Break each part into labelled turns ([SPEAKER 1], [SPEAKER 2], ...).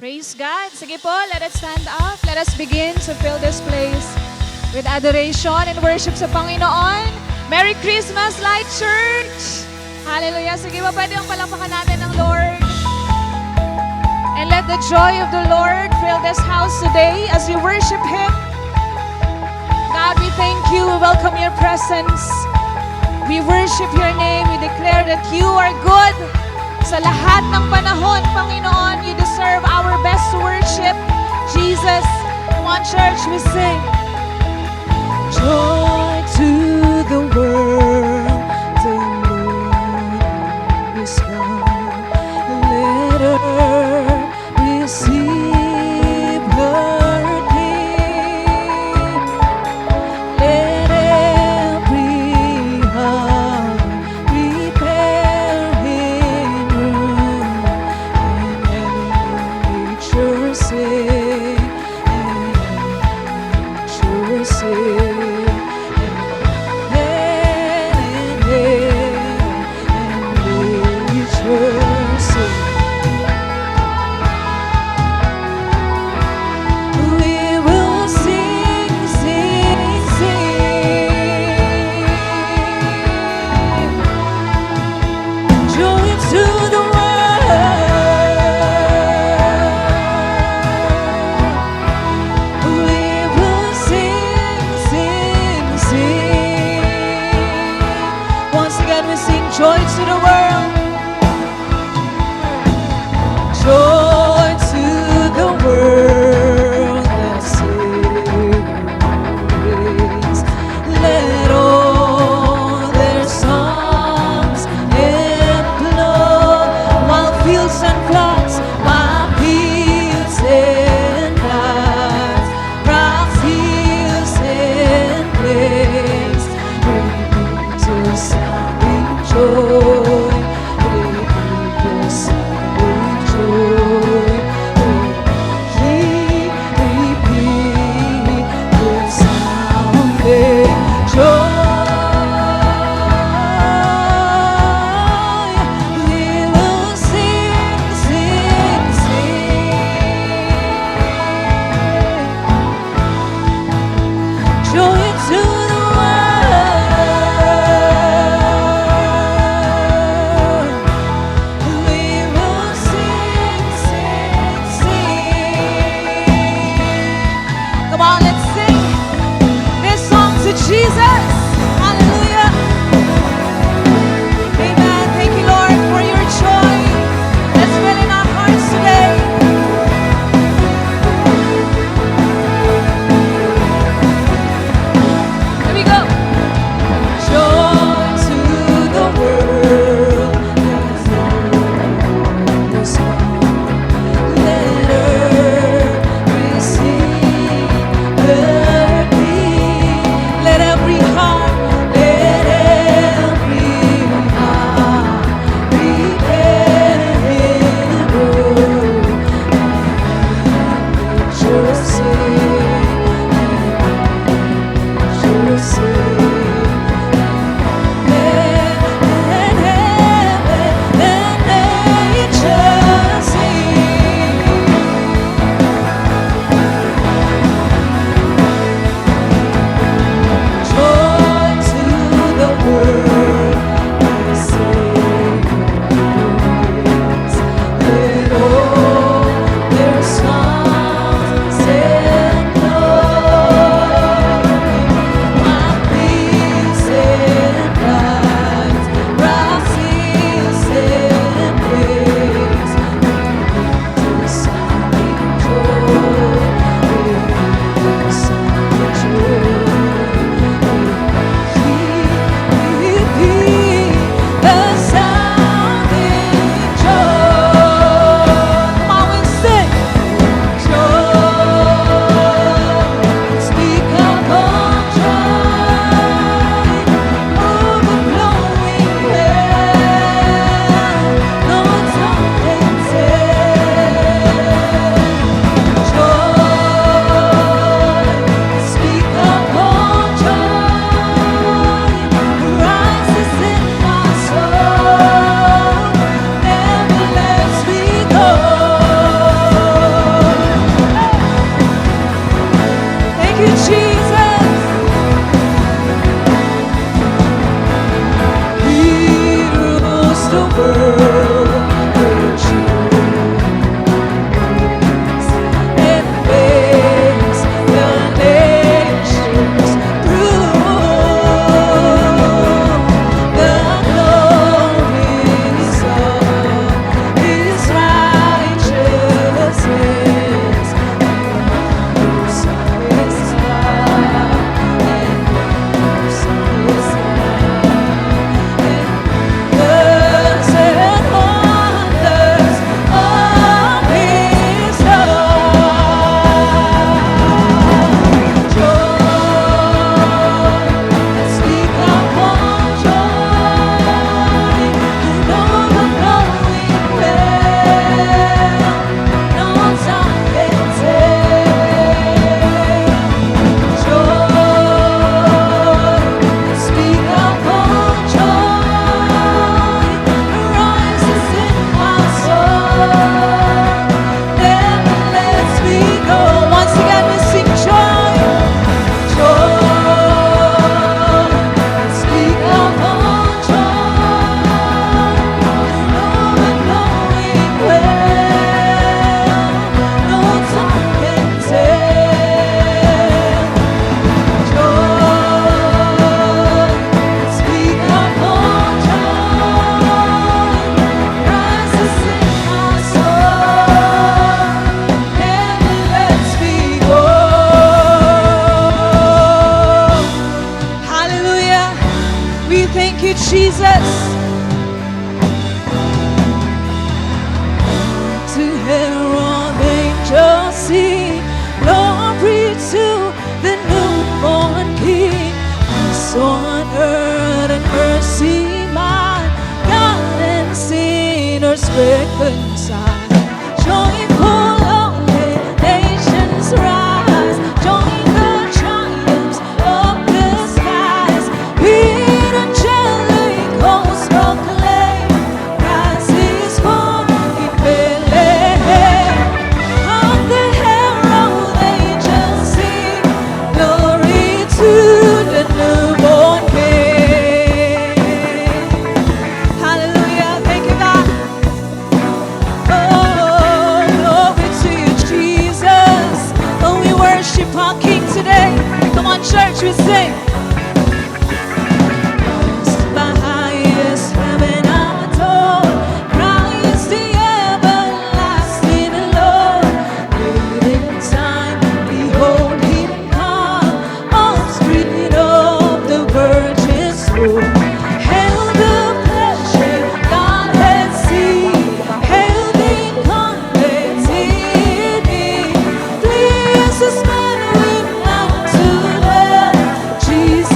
[SPEAKER 1] Praise God. Sige po, let us stand up. Let us begin to fill this place with adoration and worship sa Panginoon. Merry Christmas, Light Church! Hallelujah. Sige po, pwede yung palampakan natin ng Lord. And let the joy of the Lord fill this house today as we worship Him. God, we thank you. We welcome your presence. We worship your name. We declare that you are good. Sa lahat ng panahon, Panginoon, you deserve our best worship. Jesus, come on, church, we sing. Joy to the world, the Lord is come. Let earth receive her King. Let every heart prepare Him room, and nature sing, and nature sing. you, Jesus. He rules the world with truth and makes the nations prove the glories of His righteousness. Thank you, Jesus. To herald angels sing glory to the newborn King. Peace on earth and mercy mild, God and sinners reconciled. Joyful all nations rise, join the triumphs of the skies. Peter angelic hosts proclaim, Christ is born in Bethlehem. On the herald angels sing glory to the newborn King. Hallelujah, thank you, God. Oh, glory to you, Jesus. Oh, we worship our King today. Come on, church, we sing. My highest heaven adore, Christ the everlasting Lord. Late in time, behold Him come, offspring of the Virgin's womb. Hail the pleasure God has seen, hail the incarnate in Him. This is man with unto them, Jesus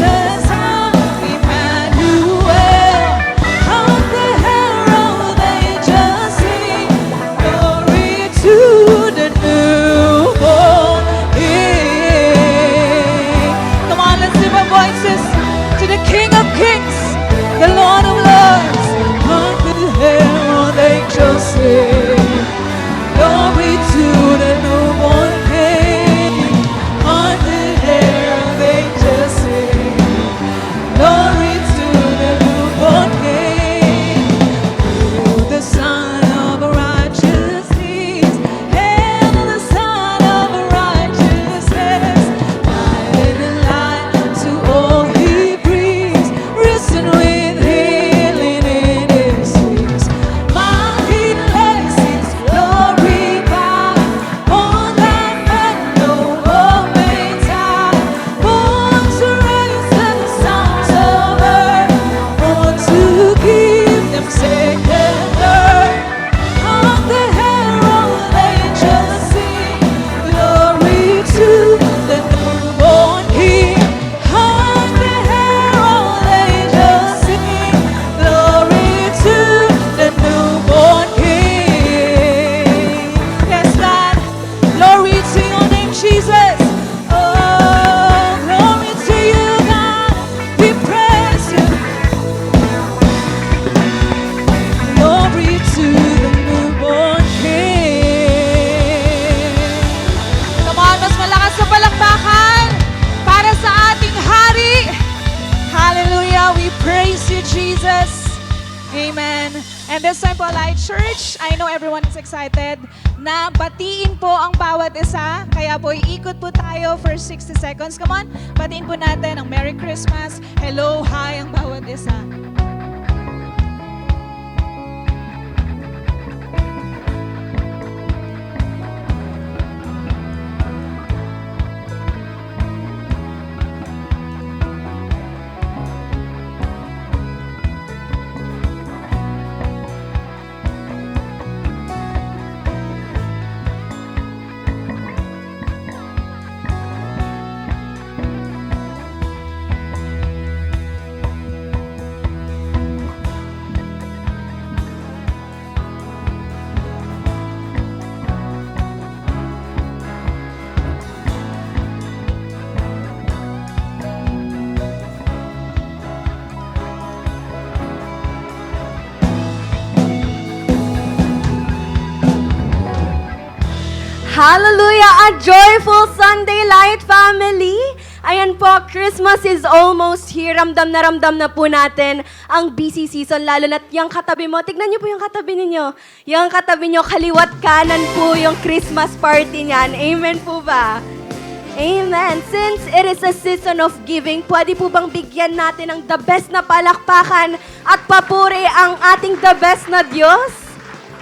[SPEAKER 1] And this time po, Light Church, I know everyone is excited na batiin po ang bawat isa. Kaya po, iikot po tayo for 60 seconds. Come on, batiin po natin ang Merry Christmas, hello, hi ang bawat isa.
[SPEAKER 2] Hallelujah! A joyful Sunday Light family! Ayan po, Christmas is almost here. Ramdam na po natin ang busy season, lalo na't yung katabi mo. Tignan niyo po yung katabi ninyo. Yung katabi niyo, kaliwat kanan po yung Christmas party niyan. Amen po ba? Amen. Since it is a season of giving, pwede po bang bigyan natin ng the best na palakpakan at papuri ang ating the best na Diyos?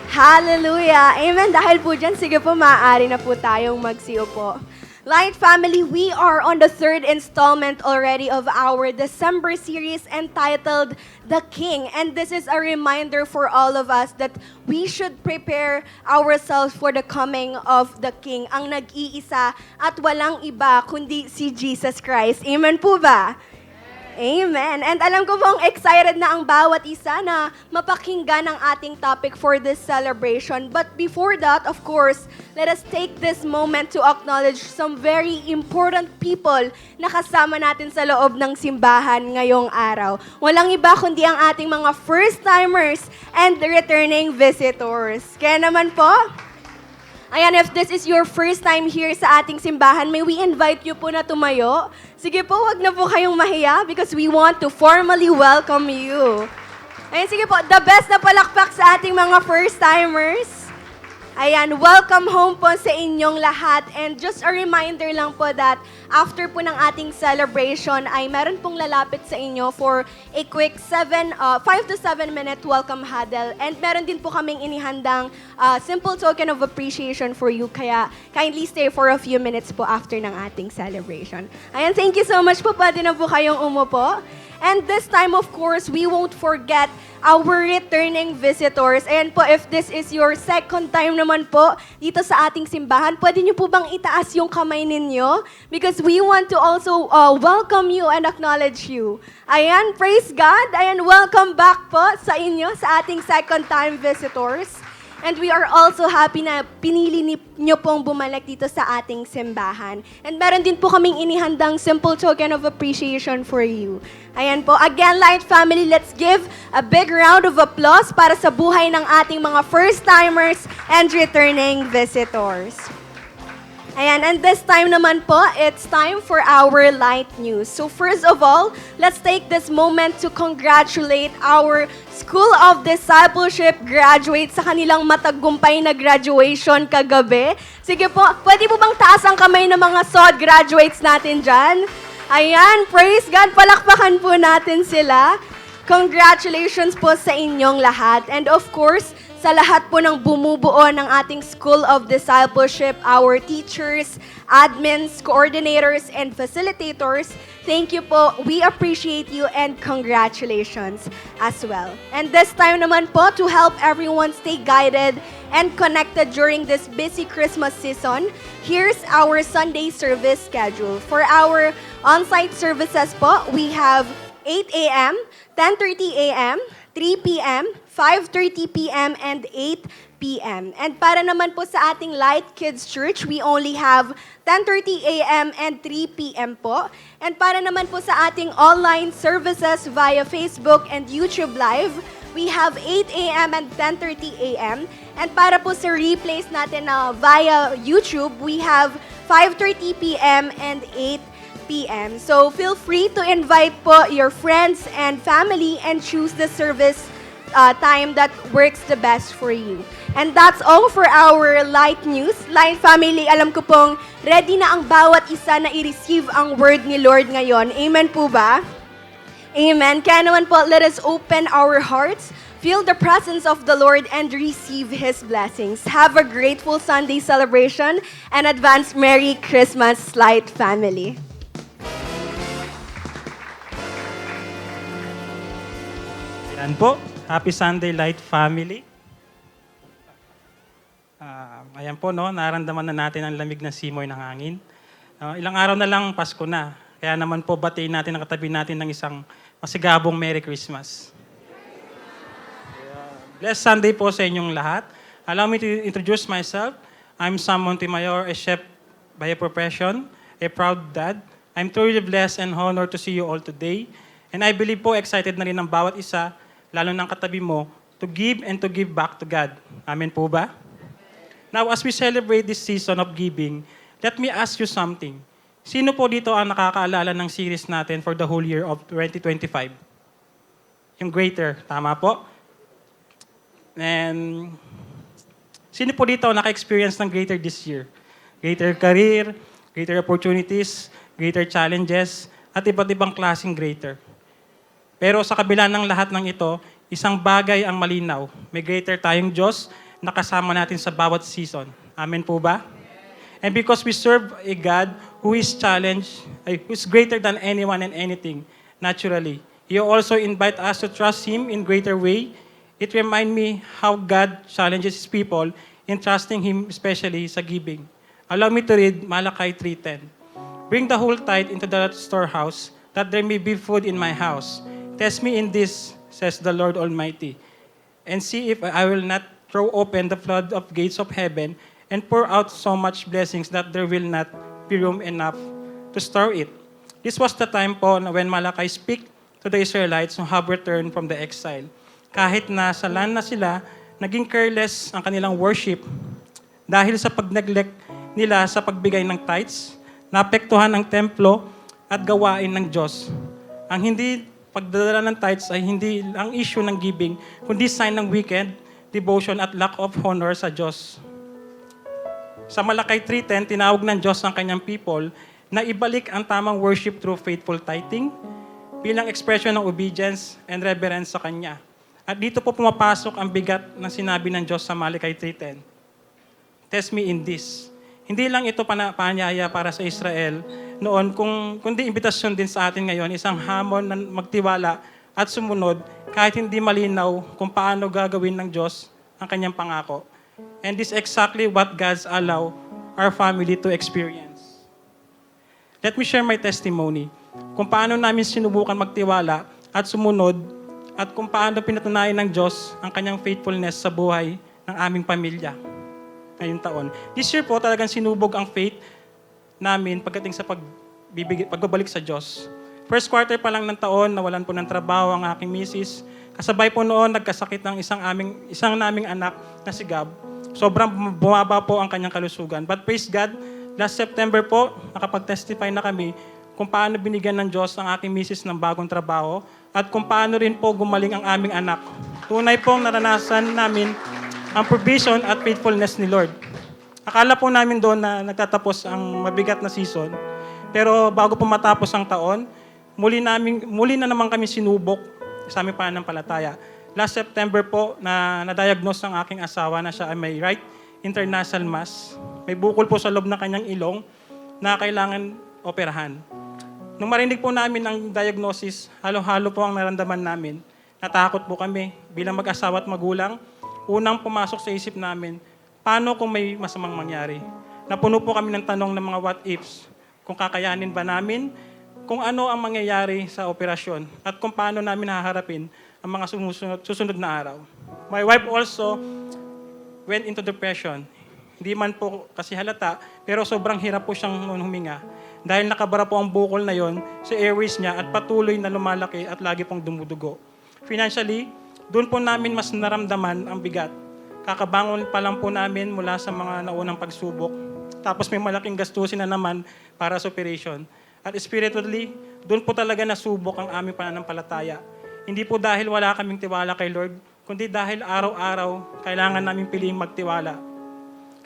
[SPEAKER 2] Hallelujah! Amen! Dahil po dyan, sige po, maaari na po tayong magsiupo. Light family, we are on the third installment already of our December series entitled The King. And this is a reminder for all of us that we should prepare ourselves for the coming of the King, ang nag-iisa at walang iba kundi si Jesus Christ. Amen po ba? Amen. And alam ko pong excited na ang bawat isa na mapakinggan ang ating topic for this celebration. But before that, of course, let us take this moment to acknowledge some very important people na kasama natin sa loob ng simbahan ngayong araw. Walang iba kundi ang ating mga first-timers and returning visitors. Kaya naman po, ayan, if this is your first time here sa ating simbahan, may we invite you po na tumayo. Sige po, wag na po kayong mahiya because we want to formally welcome you. Ayan, sige po, the best na palakpak sa ating mga first-timers. Ayan, welcome home po sa inyong lahat. And just a reminder lang po that after po ng ating celebration ay meron pong lalapit sa inyo for a quick 5 to 7 minute welcome huddle. And meron din po kaming inihandang simple token of appreciation for you. Kaya kindly stay for a few minutes po after ng ating celebration. Ayan, thank you so much po. Pwede na po kayong umupo. And this time, of course, we won't forget our returning visitors. Ayan po, if this is your second time naman po dito sa ating simbahan, pwede niyo po bang itaas yung kamay ninyo? Because we want to also welcome you and acknowledge you. Ayan, praise God. Ayan, welcome back po sa inyo, sa ating second time visitors. And we are also happy na pinili niyo pong bumalik dito sa ating simbahan. And meron din po kaming inihandang simple token of appreciation for you. Ayan po. Again, Light Family, let's give a big round of applause para sa buhay ng ating mga first-timers and returning visitors. Ayan, and this time naman po, it's time for our light news. So first of all, let's take this moment to congratulate our School of Discipleship graduates sa kanilang matagumpay na graduation kagabi. Sige po, pwede po bang taas ang kamay ng mga SOD graduates natin dyan? Ayan, praise God, palakpakan po natin sila. Congratulations po sa inyong lahat. And of course, sa lahat po ng bumubuo ng ating School of Discipleship, our teachers, admins, coordinators, and facilitators, thank you po. We appreciate you and congratulations as well. And this time naman po, to help everyone stay guided and connected during this busy Christmas season, here's our Sunday service schedule. For our on-site services po, we have 8 a.m., 10:30 a.m., 3 p.m., 5:30 p.m. and 8 p.m. And para naman po sa ating Light Kids Church, we only have 10:30 a.m. and 3 p.m. po. And para naman po sa ating online services via Facebook and YouTube Live, we have 8 a.m. and 10:30 a.m. And para po sa replays natin na via YouTube, we have 5:30 p.m. and 8 p.m. So feel free to invite po your friends and family and choose the service time that works the best for you. And that's all for our Light News. Light Family, alam ko pong ready na ang bawat isa na i-receive ang word ni Lord ngayon. Amen po ba? Amen. Kaya naman po, let us open our hearts, feel the presence of the Lord, and receive His blessings. Have a grateful Sunday celebration and advance Merry Christmas, Light Family.
[SPEAKER 3] Yan po. Happy Sunday, Light Family. Ayan po, no, naramdaman na natin ang lamig ng simoy ng hangin. Ilang araw na lang, Pasko na. Kaya naman po, batiin natin ang katabi natin ng isang masigabong Merry Christmas. Blessed Sunday po sa inyong lahat. Allow me to introduce myself. I'm Sam Montemayor, a chef by profession, a proud dad. I'm truly blessed and honored to see you all today. And I believe po, excited na rin ang bawat isa, lalo ng katabi mo, to give and to give back to God. Amen po ba? Now, as we celebrate this season of giving, let me ask you something. Sino po dito ang nakakaalala ng series natin for the whole year of 2025? Yung Greater, tama po? And sino po dito naka-experience ng Greater this year? Greater career, greater opportunities, greater challenges, at iba't ibang klaseng greater. Pero sa kabila ng lahat ng ito, isang bagay ang malinaw. May greater tayong Diyos na kasama natin sa bawat season. Amen po ba? And because we serve a God who is who is greater than anyone and anything, naturally, He also invite us to trust Him in greater way. It remind me how God challenges His people in trusting Him, especially sa giving. Allow me to read Malachi 3:10. Bring the whole tithe into the storehouse, that there may be food in my house. Test me in this, says the Lord Almighty, and see if I will not throw open the flood of gates of heaven and pour out so much blessings that there will not be room enough to store it. This was the time po na when Malachi speak to the Israelites who have returned from the exile. Kahit na sa land na sila, naging careless ang kanilang worship dahil sa pag-neglect nila sa pagbigay ng tithes, naapektuhan ang templo at gawain ng Diyos. Ang hindi pagdadala ng tithes ay hindi ang issue ng giving, kundi sign ng wicked devotion at lack of honor sa Diyos. Sa Malakay 3:10, tinawag ng Diyos ang kanyang people na ibalik ang tamang worship through faithful tithing bilang expression ng obedience and reverence sa Kanya. At dito po pumapasok ang bigat ng sinabi ng Diyos sa Malakay 3:10. Test me in this. Hindi lang ito paanyaya para sa Israel noon, kundi imbitasyon din sa atin ngayon, isang hamon na magtiwala at sumunod kahit hindi malinaw kung paano gagawin ng Diyos ang kanyang pangako. And this is exactly what God's allow our family to experience. Let me share my testimony kung paano namin sinubukan magtiwala at sumunod at kung paano pinatunayan ng Diyos ang kanyang faithfulness sa buhay ng aming pamilya ngayong taon. This year po talagang sinubog ang faith namin pagdating sa pagbabalik sa Diyos. First quarter pa lang ng taon, nawalan po ng trabaho ang aking misis. Kasabay po noon, nagkasakit ng isang naming anak na si Gab. Sobrang bumaba po ang kanyang kalusugan. But praise God, last September po, nakapag-testify na kami kung paano binigyan ng Diyos ang aking misis ng bagong trabaho at kung paano rin po gumaling ang aming anak. Tunay pong naranasan namin ang provision at faithfulness ni Lord. Akala po namin doon na nagtatapos ang mabigat na season. Pero bago po matapos ang taon, muli na naman kami sinubok sa aming pananampalataya. Last September po, na-diagnose ang aking asawa na siya ay may right international mass. May bukol po sa loob ng kanyang ilong na kailangan operahan. Nung marinig po namin ang diagnosis, halo-halo po ang naramdaman namin. Natakot po kami bilang mag-asawa at magulang. Unang pumasok sa isip namin, paano kung may masamang mangyari? Napuno po kami ng tanong ng mga what ifs. Kung kakayanin ba namin, kung ano ang mangyayari sa operasyon, at kung paano namin haharapin ang mga susunod na araw. My wife also went into depression. Hindi man po kasi halata, pero sobrang hirap po siyang huminga. Dahil nakabara po ang bukol na yon sa airways niya at patuloy na lumalaki at lagi pong dumudugo. Financially, doon po namin mas naramdaman ang bigat. Kakabangon pa lang po namin mula sa mga naunang pagsubok. Tapos may malaking gastusin na naman para sa operation. At spiritually, doon po talaga nasubok ang aming pananampalataya. Hindi po dahil wala kaming tiwala kay Lord, kundi dahil araw-araw kailangan namin piliing magtiwala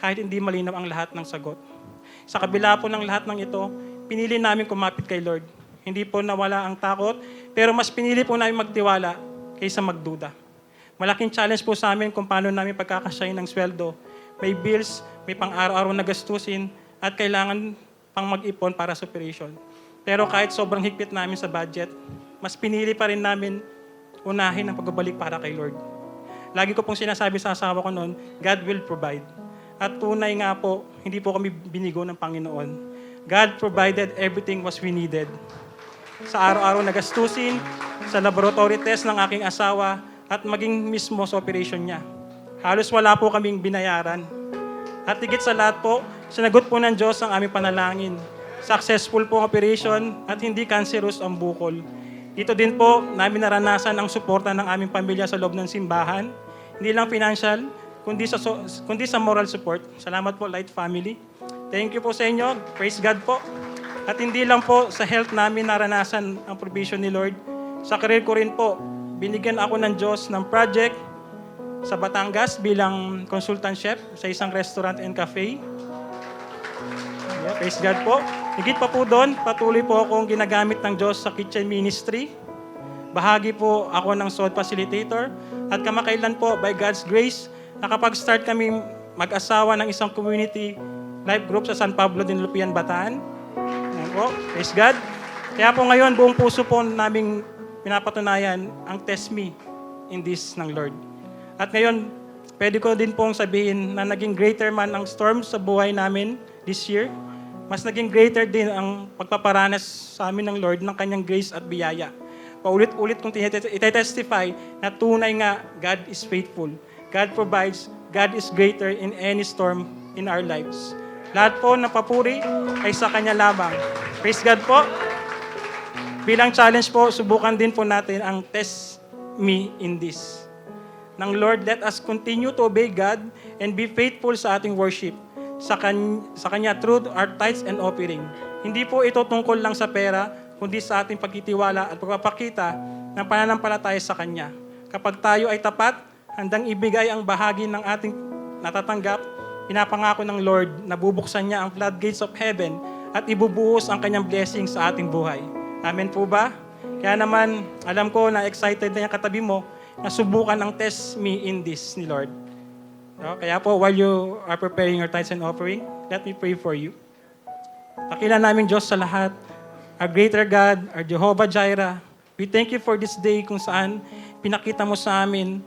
[SPEAKER 3] kahit hindi malinaw ang lahat ng sagot. Sa kabila po ng lahat ng ito, pinili namin kumapit kay Lord. Hindi po nawala ang takot, pero mas pinili po namin magtiwala kaysa magduda. Malaking challenge po sa amin kung paano namin pagkakasyahin ng sweldo. May bills, may pang-araw-araw na gastusin, at kailangan pang mag-ipon para sa operation. Pero kahit sobrang higpit namin sa budget, mas pinili pa rin namin unahin ang pagbabalik para kay Lord. Lagi ko pong sinasabi sa asawa ko noon, God will provide. At tunay nga po, hindi po kami binigo ng Panginoon. God provided everything was we needed. Sa araw-araw na gastusin, sa laboratory test ng aking asawa, at maging mismo sa operation niya. Halos wala po kaming binayaran. At higit sa lahat po, sinagot po ng Diyos ang aming panalangin. Successful po ang operation at hindi cancerous ang bukol. Dito din po namin naranasan ang suporta ng aming pamilya sa loob ng simbahan. Hindi lang financial, kundi sa moral support. Salamat po, Light Family. Thank you po sa inyo. Praise God po. At hindi lang po sa health namin naranasan ang provision ni Lord. Sa career ko rin po, binigyan ako ng Diyos ng project sa Batangas bilang consultant chef sa isang restaurant and cafe. Yeah, praise God po. Higit pa po doon, patuloy po akong ginagamit ng Diyos sa kitchen ministry. Bahagi po ako ng SOD facilitator. At kamakailan po, by God's grace, nakapag-start kami mag-asawa ng isang community life group sa San Pablo din Lupian, Bataan. Ayan po, praise God. Kaya po ngayon, buong puso po naming pinapatunayan ang test me in this ng Lord. At ngayon, pwede ko din pong sabihin na naging greater man ang storm sa buhay namin this year. Mas naging greater din ang pagpaparanas sa amin ng Lord ng kanyang grace at biyaya. Paulit-ulit kong itetestify na tunay nga God is faithful. God provides, God is greater in any storm in our lives. Lahat po ng papuri ay sa Kanya lamang. Praise God po. Bilang challenge po, subukan din po natin ang test me in this. Nang Lord, let us continue to obey God and be faithful sa ating worship. Sa Kanya through our tithes and offering. Hindi po ito tungkol lang sa pera, kundi sa ating pagtitiwala at pagpapakita ng pananampalataya sa Kanya. Kapag tayo ay tapat, handang ibigay ang bahagi ng ating natatanggap, pinapangako ng Lord na bubuksan niya ang floodgates of heaven at ibubuhos ang Kanyang blessing sa ating buhay. Amen po ba? Kaya naman, alam ko na excited na yung katabi mo na subukan ang test me in this ni Lord. No? Kaya po, while you are preparing your tithes and offering, let me pray for you. Dakila namin Diyos sa lahat, our greater God, our Jehovah Jireh, we thank you for this day kung saan pinakita mo sa amin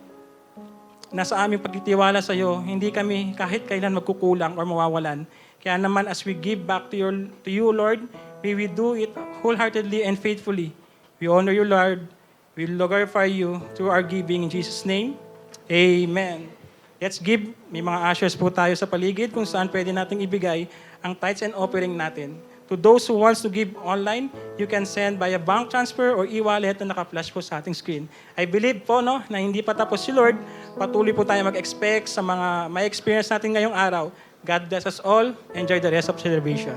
[SPEAKER 3] na sa aming pagtitiwala sa iyo, hindi kami kahit kailan magkukulang or mawawalan. Kaya naman as we give back to you, Lord, we will do it wholeheartedly and faithfully. We honor you, Lord. We glorify you through our giving in Jesus' name. Amen. Let's give. May mga ushers po tayo sa paligid kung saan pwede nating ibigay ang tithes and offering natin. To those who wants to give online, you can send via bank transfer or e-wallet na naka-flash po sa ating screen. I believe po na hindi pa tapos si Lord. Patuloy po tayo mag-expect sa mga may experience natin ngayong araw. God bless us all. Enjoy the rest of celebration.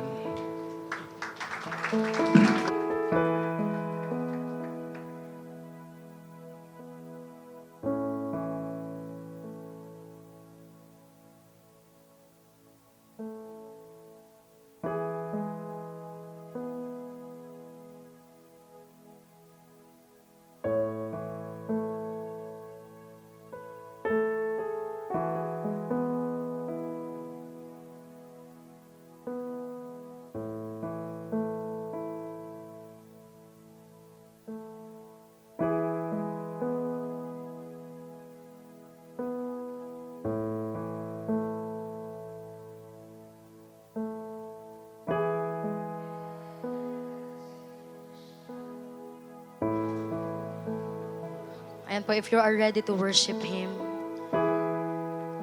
[SPEAKER 4] Ayan po, if you are ready to worship Him,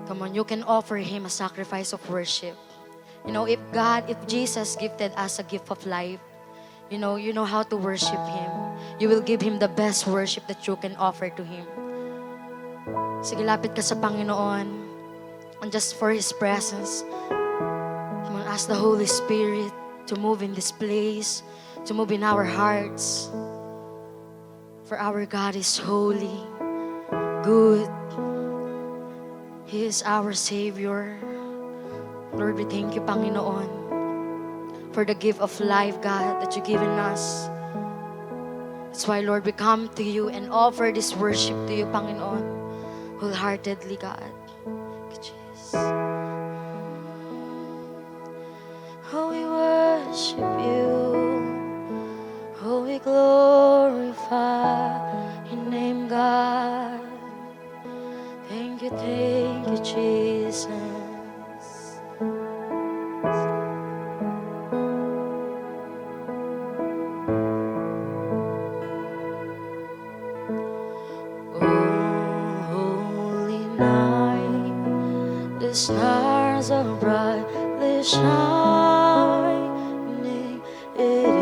[SPEAKER 4] come on, you can offer Him a sacrifice of worship. You know, if Jesus gifted us a gift of life, you know how to worship Him. You will give Him the best worship that you can offer to Him. Sige, lapit ka sa Panginoon. And just for His presence, come on, ask the Holy Spirit to move in this place, to move in our hearts. For our God is holy. good. He is our Savior. Lord, we thank you, Panginoon, for the gift of life, God, that you've given us. That's why, Lord, we come to you and offer this worship to you, Panginoon, wholeheartedly, God. Thank you, Jesus. Oh, we worship you. Oh, we glorify your name, God. Thank you, Jesus. Oh, holy night, the stars are brightly shining. It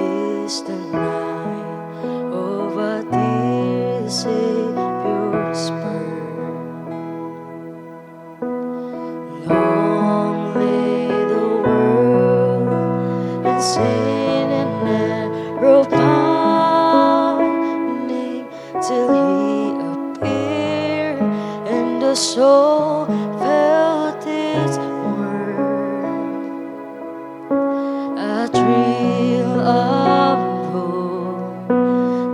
[SPEAKER 4] is the night of our dear Savior's birth. Long lay the world in sin and narrow pining, till He appeared and the soul felt its worth. A thrill of hope,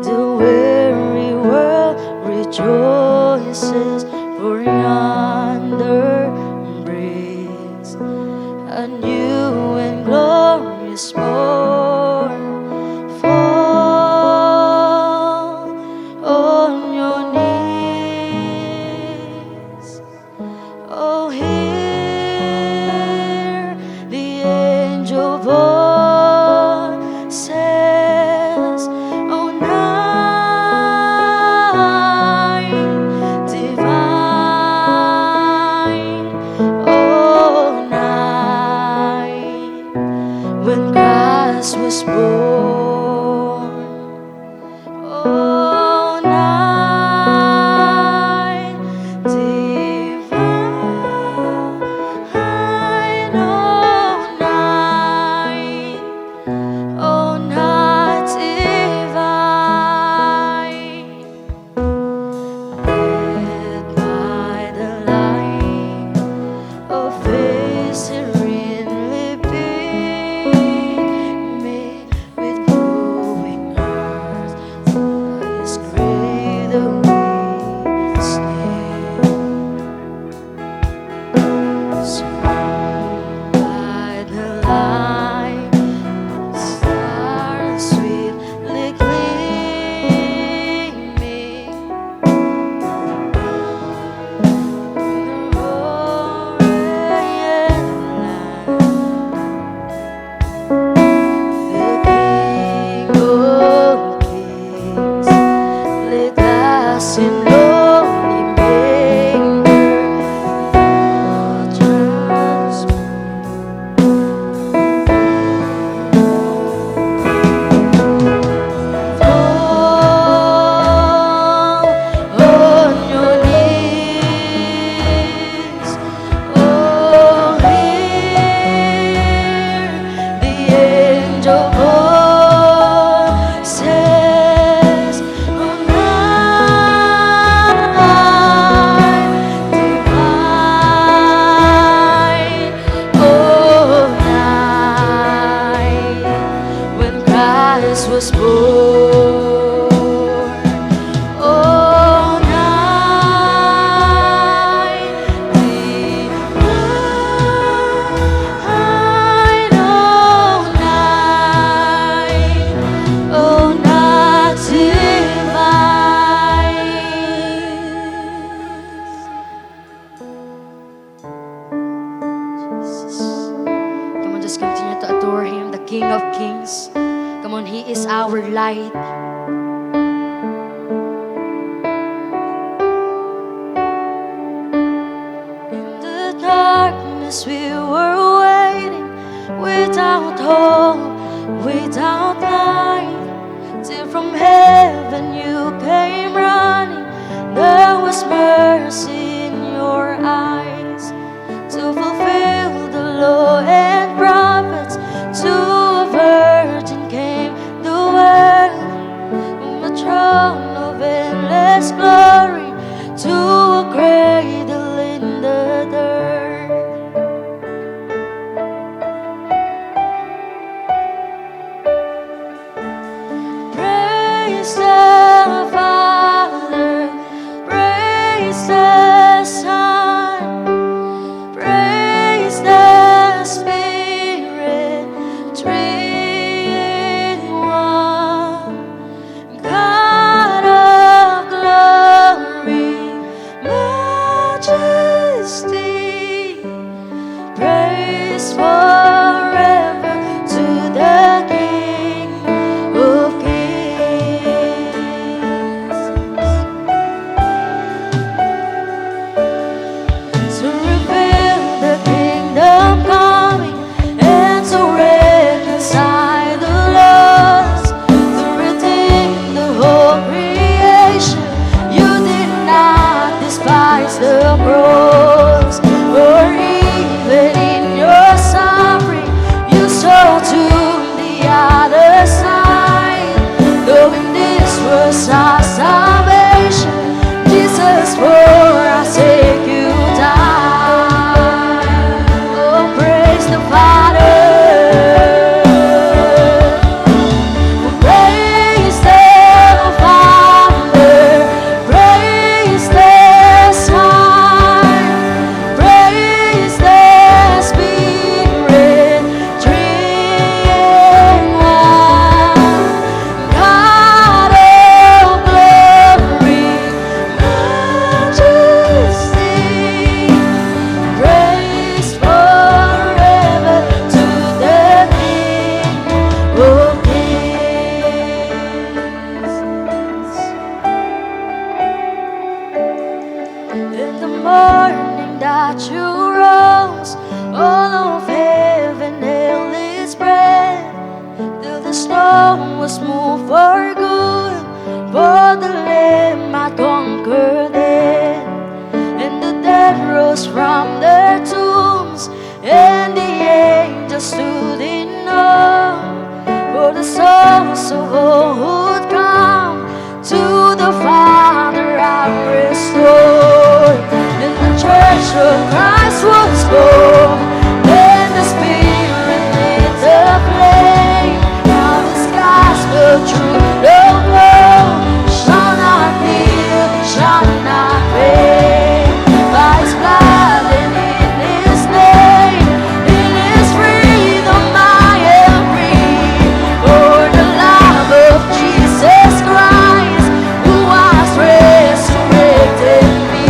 [SPEAKER 4] the weary world rejoices, for yonder breaks a new and glorious morn. Fall on your knees. Oh, hear the angel voices. Oh, night divine. Oh, night when Christ was born. Oh, night divine. Oh, night divine. Lit by the light of His serenely beaming, with glowing hearts, His great witness. Surrounded by the light, stars sweetly gleaming, the roaring land, the King of Kings, laid us in lowly manger, fall on your knees. Oh, hear the angel voices. Oh, night divine. Oh, night when Christ was born. Oh, night divine. Oh, night divine. Jesus. Come on, just continue to adore Him, the King of Kings. Come on, He is our light. In the darkness we were waiting, without hope, without light, till from heaven you came running. There was mercy in your eyes to fulfill the law and prophets. To a virgin came the word, from the throne of endless glory to the Father, praise the Son, praise the Spirit, three in one. God of glory, majesty, praise forever to the King of Kings. To reveal the kingdom coming and to reconcile the lost, to redeem the whole creation. You did not despise the cross, or even in your suffering, you saw to the other side. Knowing this was our salvation, Jesus for our sake you died. Oh, praise the Father, praise the Father, praise the Son, praise the Spirit, three in one. God of glory, majesty, praise forever to the King of Kings. In the morning that you rose, all of heaven held its breath, till the storm was moved for good, for the Lamb had conquered death. And the dead rose from their tombs, and the angels stood in awe, for the souls of all who'd come to the Father are restored. And the church of Christ was born, and the Spirit lit the flame. Now this gospel truth of love shall not feel, shall not fade. By His blood and in His name, in His freedom I am free. For the love of Jesus Christ, who has resurrected me.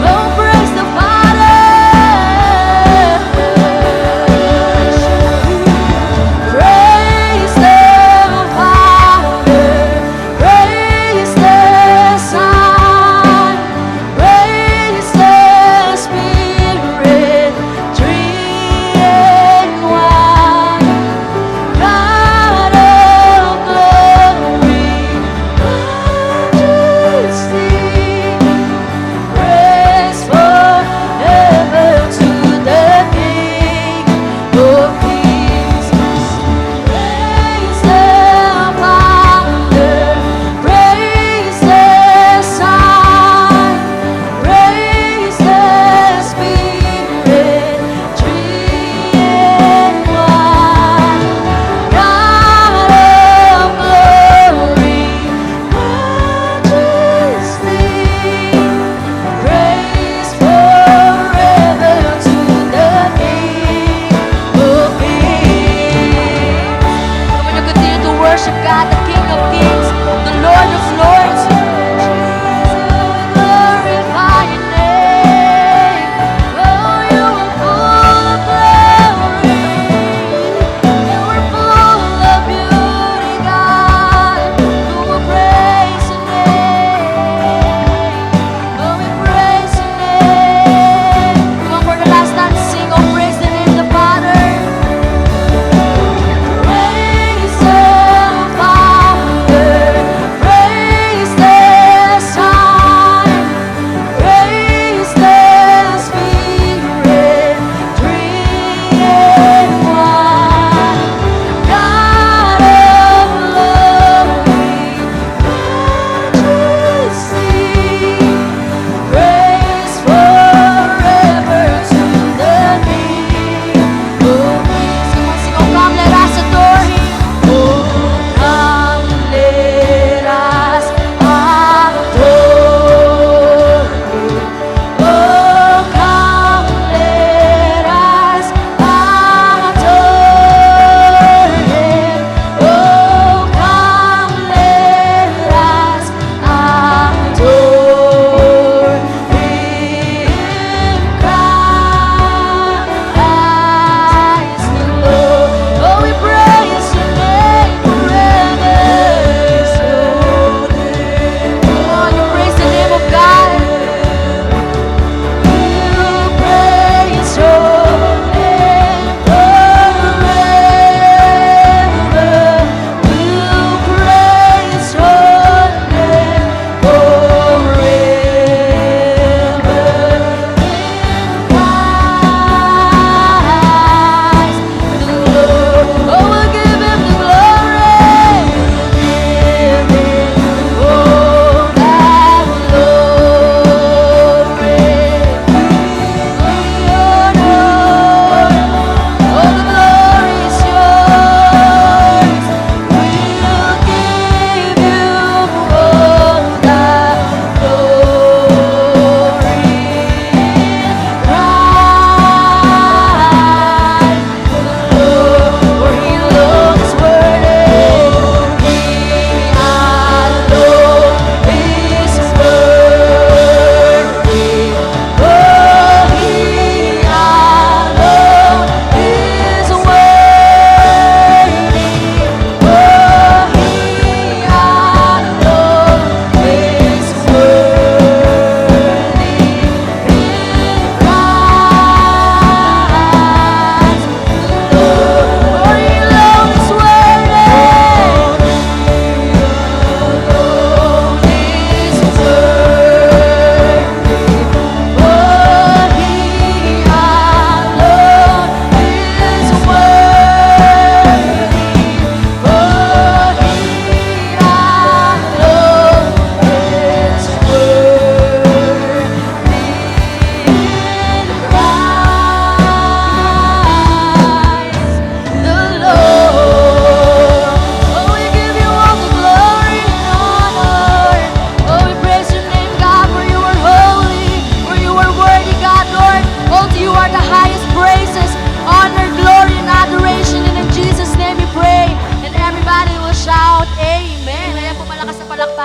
[SPEAKER 4] Oh, praise the Father, praise the Father, praise the Son, praise the Spirit, three in one. God of glory, majesty, praise forever to the King of Kings. Praise the Father, praise the Son, praise the Spirit, three in one. God of glory, majesty, praise forever to the King of Kings. Come on, you continue to worship God, the King of Kings, the Lord of Lords. Glorify your name. Oh, you are full of glory. You are full of beauty, God. Oh, we praise your name. Oh, we praise your name. Come on, for the last time, sing, oh, praise the name of the Father. Praise the Father, praise the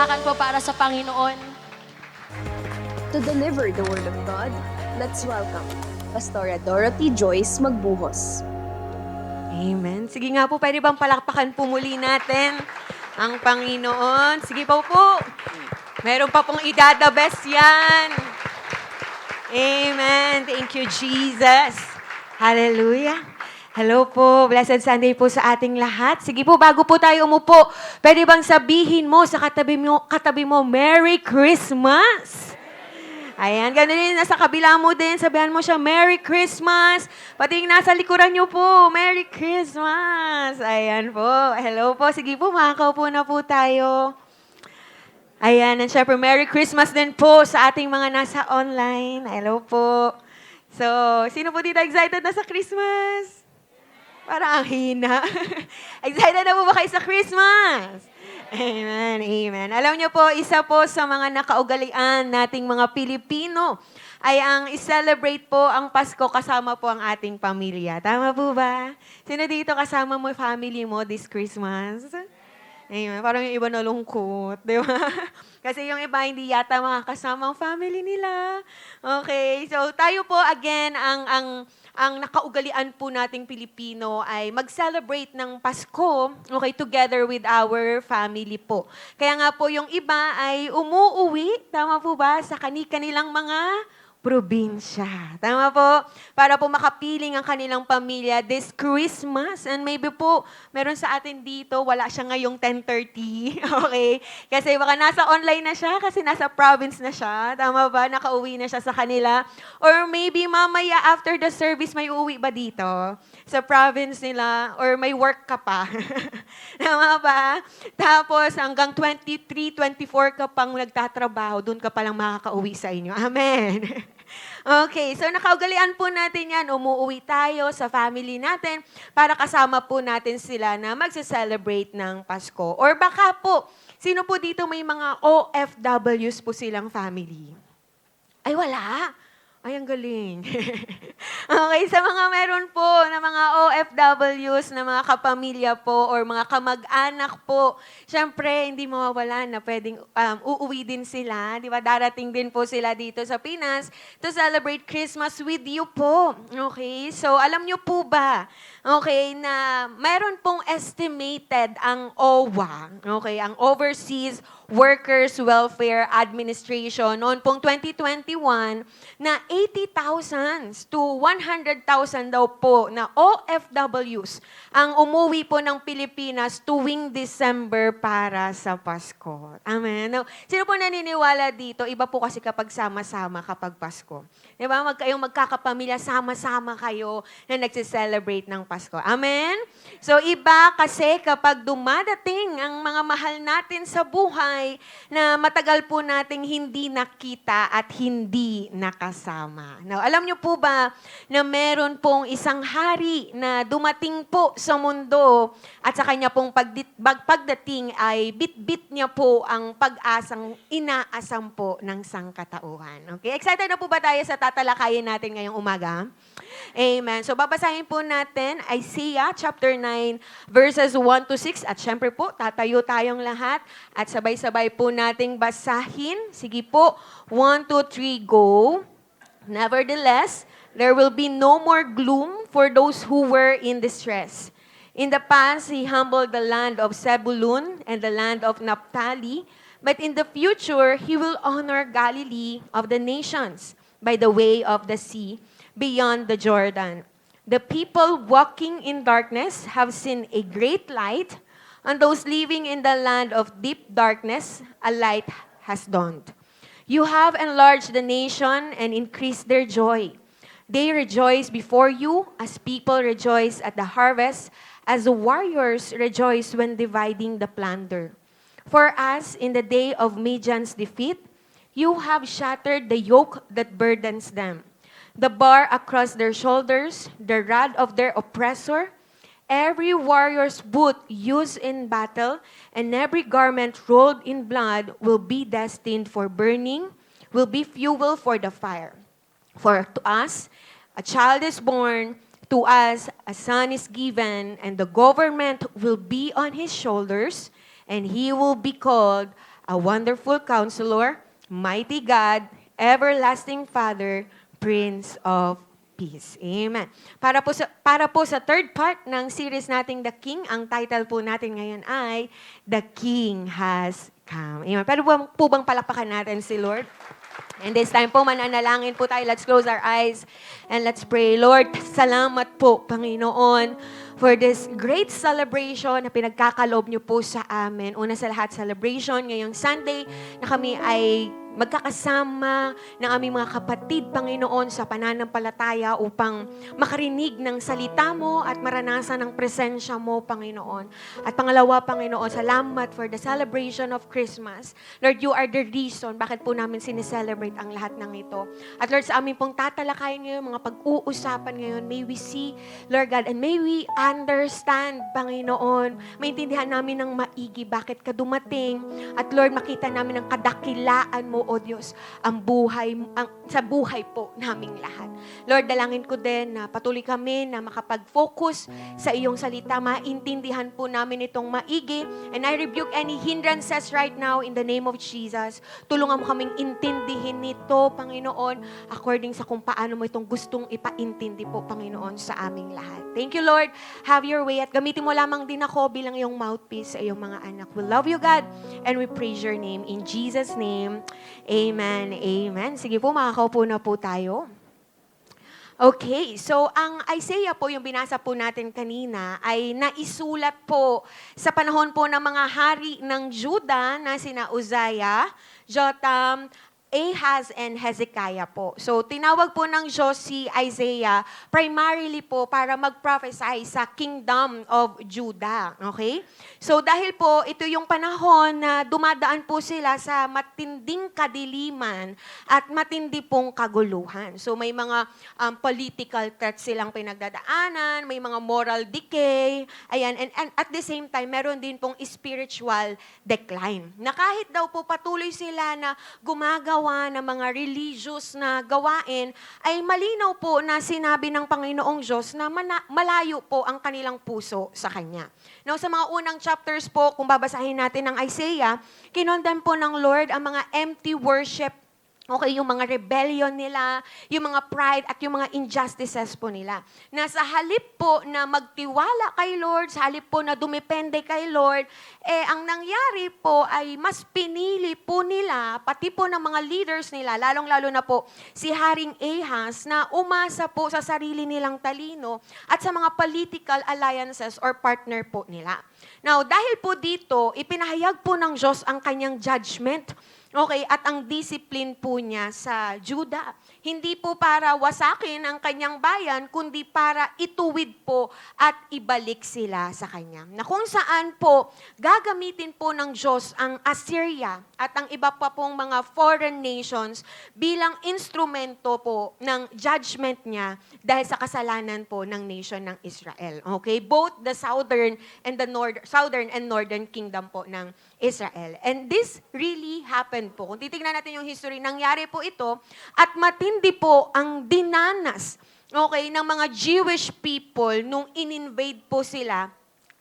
[SPEAKER 4] palakpakan po para sa Panginoon.
[SPEAKER 5] To deliver the Word of God, let's welcome Pastora Dorothy Joyce Magbuhos.
[SPEAKER 2] Amen. Sige nga po, pwede bang palakpakan po muli natin ang Panginoon? Sige po po. Meron pa pong idada best yan. Amen. Thank you, Jesus. Hallelujah. Hello po. Blessed Sunday po sa ating lahat. Sige po, bago po tayo umupo, pwede bang sabihin mo sa katabi mo, Merry Christmas? Ayan, ganun din, nasa kabila mo din, sabihan mo siya, Merry Christmas! Pati yung nasa likuran niyo po, Merry Christmas! Ayan po, hello po, sige po, makakaupo na po tayo. Ayan, and syempre, Merry Christmas din po sa ating mga nasa online. Hello po. So, sino po dito excited na sa Christmas? Parang ang hina. Excited na po ba kayo sa Christmas? Amen, amen. Alam niyo po, isa po sa mga nakaugalian nating mga Pilipino ay ang i-celebrate po ang Pasko kasama po ang ating pamilya. Tama po ba? Sino dito kasama mo family mo this Christmas? Amen. Parang yung iba nalungkot, di ba? Kasi yung iba hindi yata makakasama ang family nila. Okay, so tayo po again, ang nakaugalian po nating Pilipino ay mag-celebrate ng Pasko, okay, together with our family po. Kaya nga po yung iba ay umuuwi, tama po ba, sa kanilang mga probinsya. Tama po? Para po makapiling ang kanilang pamilya this Christmas. And maybe po, meron sa atin dito, wala siya ngayong 10:30. Okay? Kasi baka nasa online na siya, kasi nasa province na siya. Tama ba? Nakauwi na siya sa kanila. Or maybe mamaya after the service, may uuwi ba dito? Sa province nila? Or may work ka pa? Tama ba? Tapos hanggang 23, 24 ka pang nagtatrabaho, doon ka palang makakauwi sa inyo. Amen. Okay, so nakaugalian po natin yan. Umuwi tayo sa family natin para kasama po natin sila na magse-celebrate ng Pasko. Or baka po, sino po dito may mga OFWs po silang family? Ay, wala. Ay, ang galing. Okay, sa mga meron po na mga OFWs, na mga kapamilya po or mga kamag-anak po, syempre, hindi mawawala na pwedeng uuwi din sila. Di ba? Darating din po sila dito sa Pinas to celebrate Christmas with you po. Okay? So, alam nyo po ba, okay, na meron pong estimated ang OWA, okay, ang Overseas Workers Welfare Administration noon pong 2021 na 80,000 to 100,000 daw po na OFWs ang umuwi po ng Pilipinas tuwing December para sa Pasko. Amen. Now, sino po naniniwala dito? Iba po kasi kapag sama-sama kapag Pasko. Di ba? Kayong magkakapamilya, sama-sama kayo na nagse-celebrate ng Pasko. Amen? So, iba kasi kapag dumadating ang mga mahal natin sa buhay na matagal po nating hindi nakita at hindi nakasama. Now, alam niyo po ba na meron pong isang hari na dumating po sa mundo at sa kanya pong pagdating ay bit-bit niya po ang pag-asang inaasam po ng sangkatauhan. Okay? Excited na po ba tayo sa tatalakayin natin ngayong umaga? Amen. So, babasahin po natin Isaiah chapter 9 verses 1 to 6 at syempre po, tatayo tayong lahat at sabay-sabay po nating basahin. Sige po, 1, 2, 3, go. Nevertheless, there will be no more gloom for those who were in distress. In the past, He humbled the land of Zebulun and the land of Naphtali, but in the future, He will honor Galilee of the nations by the way of the sea, beyond the Jordan. The people walking in darkness have seen a great light, and those living in the land of deep darkness, a light has dawned. You have enlarged the nation and increased their joy. They rejoice before you as people rejoice at the harvest, as the warriors rejoice when dividing the plunder. For us, in the day of Midian's defeat, you have shattered the yoke that burdens them, the bar across their shoulders, the rod of their oppressor. Every warrior's boot used in battle and every garment rolled in blood will be destined for burning, will be fuel for the fire. For to us, a child is born, to us, a son is given, and the government will be on his shoulders, and he will be called
[SPEAKER 6] a wonderful counselor, mighty God, everlasting Father, Prince of Peace. Amen. Para po sa third part ng series nating The King, ang title po natin ngayon ay The King Has Come. Amen. Pero po bang palakpakan natin si Lord? And this time po, mananalangin po tayo. Let's close our eyes and let's pray. Lord, salamat po, Panginoon, for this great celebration na pinagkakaloob niyo po sa amin. Una sa lahat, celebration ngayong Sunday na kami ay magkakasama ng aming mga kapatid, Panginoon, sa pananampalataya upang makarinig ng salita mo at maranasan ang presensya mo, Panginoon. At pangalawa, Panginoon, salamat for the celebration of Christmas. Lord, you are the reason bakit po namin sineselebrate ang lahat ng ito. At Lord, sa aming pong tatalakayin ngayon, mga pag-uusapan ngayon, may we see, Lord God, and may we understand, Panginoon, maintindihan namin ng maigi bakit ka dumating. At Lord, makita namin ang kadakilaan mo, O Diyos, sa buhay po naming lahat. Lord, dalangin ko din na patuloy kami na makapag-focus sa iyong salita, maintindihan po namin itong maigi, and I rebuke any hindrances right now in the name of Jesus. Tulungan mo kaming intindihin nito, Panginoon, according sa kung paano mo itong gustong ipaintindi po, Panginoon, sa aming lahat. Thank you, Lord. Have your way at gamitin mo lamang din ako bilang iyong mouthpiece sa iyong mga anak. We love you, God, and we praise your name. In Jesus' name, amen, amen. Sige po, makakaupo na po tayo. Okay, so ang Isaiah po, yung binasa po natin kanina, ay naisulat po sa panahon po ng mga hari ng Juda na sina Uzziah, Jotham, Ahaz, and Hezekiah po. So, tinawag po ng Diyos si Isaiah primarily po para mag-prophesy sa kingdom of Judah. Okay? So, dahil po ito yung panahon na dumadaan po sila sa matinding kadiliman at matindi pong kaguluhan. So, may mga political threats silang pinagdadaanan, may mga moral decay, ayan, and at the same time, meron din pong spiritual decline. Na kahit daw po patuloy sila na gumagawa ng mga religious na gawain, ay malinaw po na sinabi ng Panginoong Diyos na malayo po ang kanilang puso sa Kanya. Now, sa mga unang chapters po, kung babasahin natin ng Isaiah, kinondem po ng Lord ang mga empty worship. Okay, yung mga rebellion nila, yung mga pride at yung mga injustices po nila. Na sa halip po na magtiwala kay Lord, sa halip po na dumepende kay Lord, ang nangyari po ay mas pinili po nila, pati po ng mga leaders nila, lalong-lalo na po si Haring Ahaz, na umasa po sa sarili nilang talino at sa mga political alliances or partner po nila. Now, dahil po dito, ipinahayag po ng Diyos ang kanyang judgment. Okay, at ang discipline po niya sa Juda, hindi po para wasakin ang kanyang bayan, kundi para ituwid po at ibalik sila sa kanya. Na kung saan po, gagamitin po ng Diyos ang Assyria at ang iba pa pong mga foreign nations bilang instrumento po ng judgment niya dahil sa kasalanan po ng nation ng Israel. Okay, both the southern and northern kingdom po ng Israel. And this really happened po. Kung titignan natin yung history, nangyari po ito at matindi po ang dinanas, okay, ng mga Jewish people nung in-invade po sila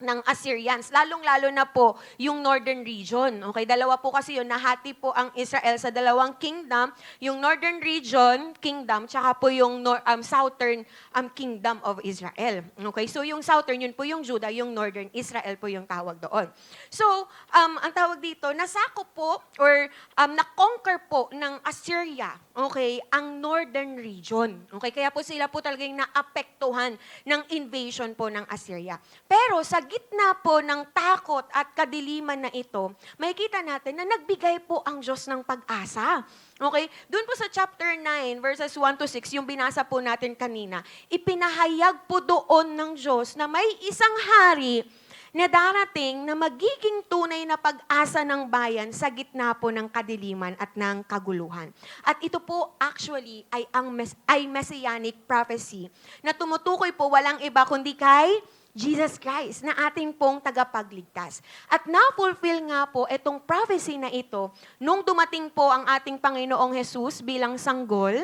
[SPEAKER 6] ng Assyrians, lalong-lalo na po yung northern region. Okay, dalawa po kasi yun, nahati po ang Israel sa dalawang kingdom, yung northern region, kingdom, tsaka po yung southern kingdom of Israel. Okay, so yung southern, yun po yung Judah, yung northern, Israel po yung tawag doon. So, ang tawag dito, nasako po, or na-conquer po ng Assyria, okay, ang northern region. Okay, kaya po sila po talagang naapektuhan ng invasion po ng Assyria. Pero sa gitna po ng takot at kadiliman na ito, makikita natin na nagbigay po ang Diyos ng pag-asa. Okay? Doon po sa chapter 9, verses 1 to 6, yung binasa po natin kanina, ipinahayag po doon ng Diyos na may isang hari na darating na magiging tunay na pag-asa ng bayan sa gitna po ng kadiliman at ng kaguluhan. At ito po actually ay messianic prophecy na tumutukoy po walang iba kundi kay Jesus Christ na ating pong tagapagligtas. At na-fulfill nga po itong prophecy na ito nung dumating po ang ating Panginoong Jesus bilang sanggol,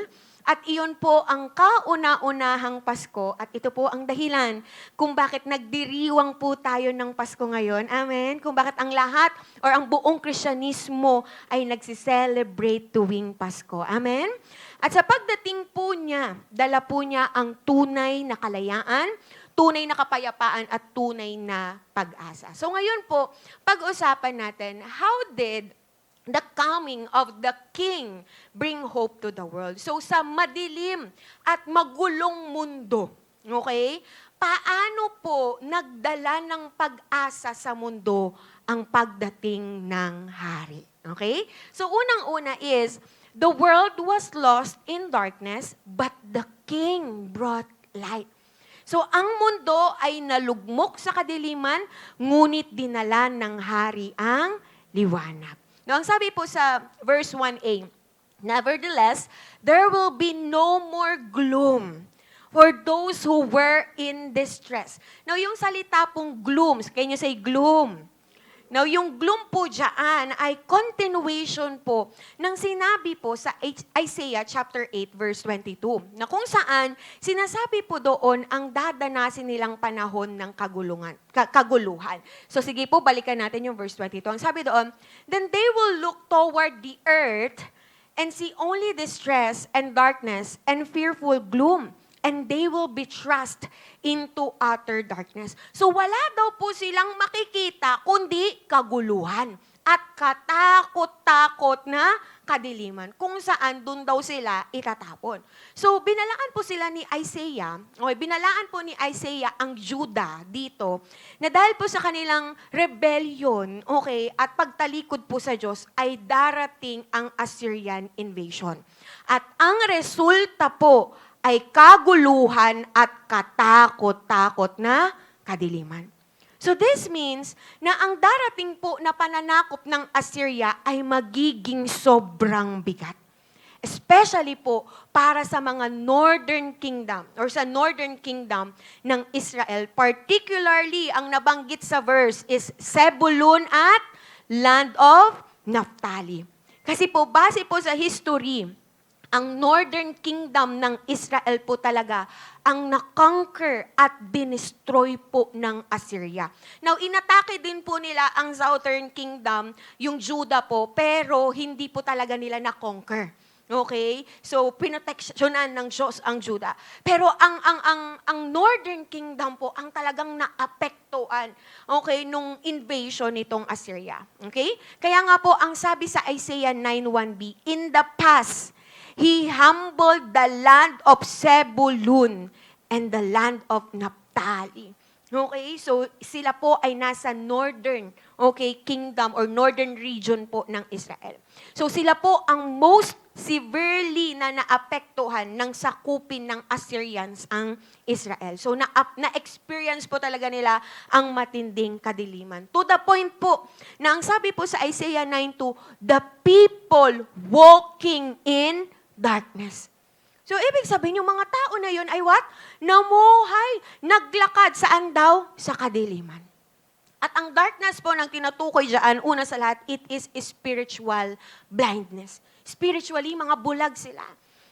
[SPEAKER 6] At iyon po ang kauna-unahang Pasko at ito po ang dahilan kung bakit nagdiriwang po tayo ng Pasko ngayon. Amen? Kung bakit ang lahat or ang buong Kristyanismo ay nagsiselebrate tuwing Pasko. Amen? At sa pagdating po niya, dala po niya ang tunay na kalayaan, tunay na kapayapaan at tunay na pag-asa. So ngayon po, pag-usapan natin, how did the coming of the King bring hope to the world? So sa madilim at magulong mundo, okay? Paano po nagdala ng pag-asa sa mundo ang pagdating ng hari? Okay? So unang-una is, the world was lost in darkness, but the King brought light. So ang mundo ay nalugmok sa kadiliman, ngunit dinala ng hari ang liwanag. Now, ang sabi po sa verse 1a, nevertheless, there will be no more gloom for those who were in distress. Now, yung salita pong gloom, can you say gloom? Now, yung gloom po dyan ay continuation po ng sinabi po sa Isaiah chapter 8 verse 22, na kung saan sinasabi po doon ang dadanasin nilang panahon ng kaguluhan. So sige po, balikan natin yung verse 22. Ang sabi doon, then they will look toward the earth and see only distress and darkness and fearful gloom, and they will be thrust into utter darkness. So wala daw po silang makikita kundi kaguluhan at katakot-takot na kadiliman kung saan dun daw sila itatapon. So binalaan po sila ni Isaiah, binalaan po ni Isaiah ang Judah dito na dahil po sa kanilang rebellion, at pagtalikod po sa Diyos ay darating ang Assyrian invasion. At ang resulta po ay kaguluhan at katakot-takot na kadiliman. So this means na ang darating po na pananakop ng Assyria ay magiging sobrang bigat. Especially po para sa mga northern kingdom or sa northern kingdom ng Israel. Particularly, ang nabanggit sa verse is Zebulun at land of Naphtali. Kasi po, base po sa history, ang northern kingdom ng Israel po talaga ang na-conquer at dinestroy po ng Assyria. Now, inatake din po nila ang southern kingdom, yung Judah po, pero hindi po talaga nila na-conquer. Okay? So, pinoteksyonan ng Diyos ang Judah. Pero ang northern kingdom po, ang talagang naapektuhan, nung invasion nitong Assyria. Okay? Kaya nga po, ang sabi sa Isaiah 9:1b, in the past, He humbled the land of Zebulun and the land of Naphtali. Okay, so sila po ay nasa northern, kingdom or northern region po ng Israel. So sila po ang most severely na naapektuhan ng sakupin ng Assyrians ang Israel. So na-experience po talaga nila ang matinding kadiliman. To the point po na ang sabi po sa Isaiah 9:2, the people walking in darkness. So, ibig sabihin, yung mga tao na yun ay what? Namuhay, naglakad saan daw? Sa kadiliman. At ang darkness po ng tinutukoy dyan, una sa lahat, it is spiritual blindness. Spiritually, mga bulag sila.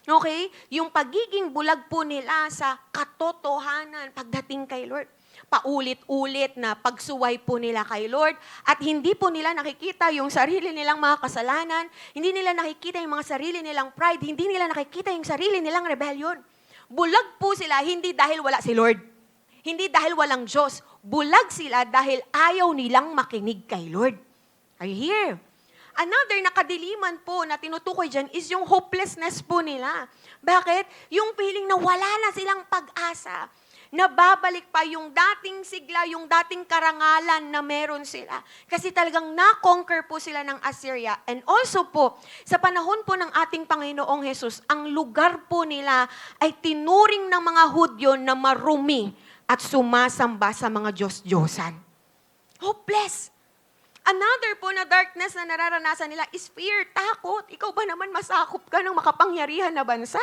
[SPEAKER 6] Okay? Yung pagiging bulag po nila sa katotohanan pagdating kay Lord. Paulit-ulit na pagsuway po nila kay Lord at hindi po nila nakikita yung sarili nilang mga kasalanan, hindi nila nakikita yung mga sarili nilang pride, hindi nila nakikita yung sarili nilang rebellion. Bulag po sila hindi dahil wala si Lord, hindi dahil walang Diyos. Bulag sila dahil ayaw nilang makinig kay Lord. Are you here? Another nakadiliman po na tinutukoy dyan is yung hopelessness po nila. Bakit? Yung feeling na wala na silang pag-asa. Nababalik pa yung dating sigla, yung dating karangalan na meron sila. Kasi talagang na-conquer po sila ng Assyria. And also po, sa panahon po ng ating Panginoong Jesus, ang lugar po nila ay tinuring ng mga Hudyo na marumi at sumasamba sa mga Diyos-Diyosan. Hopeless. Another po na darkness na nararanasan nila is fear, takot. Ikaw ba naman masakop ka ng makapangyarihan na bansa?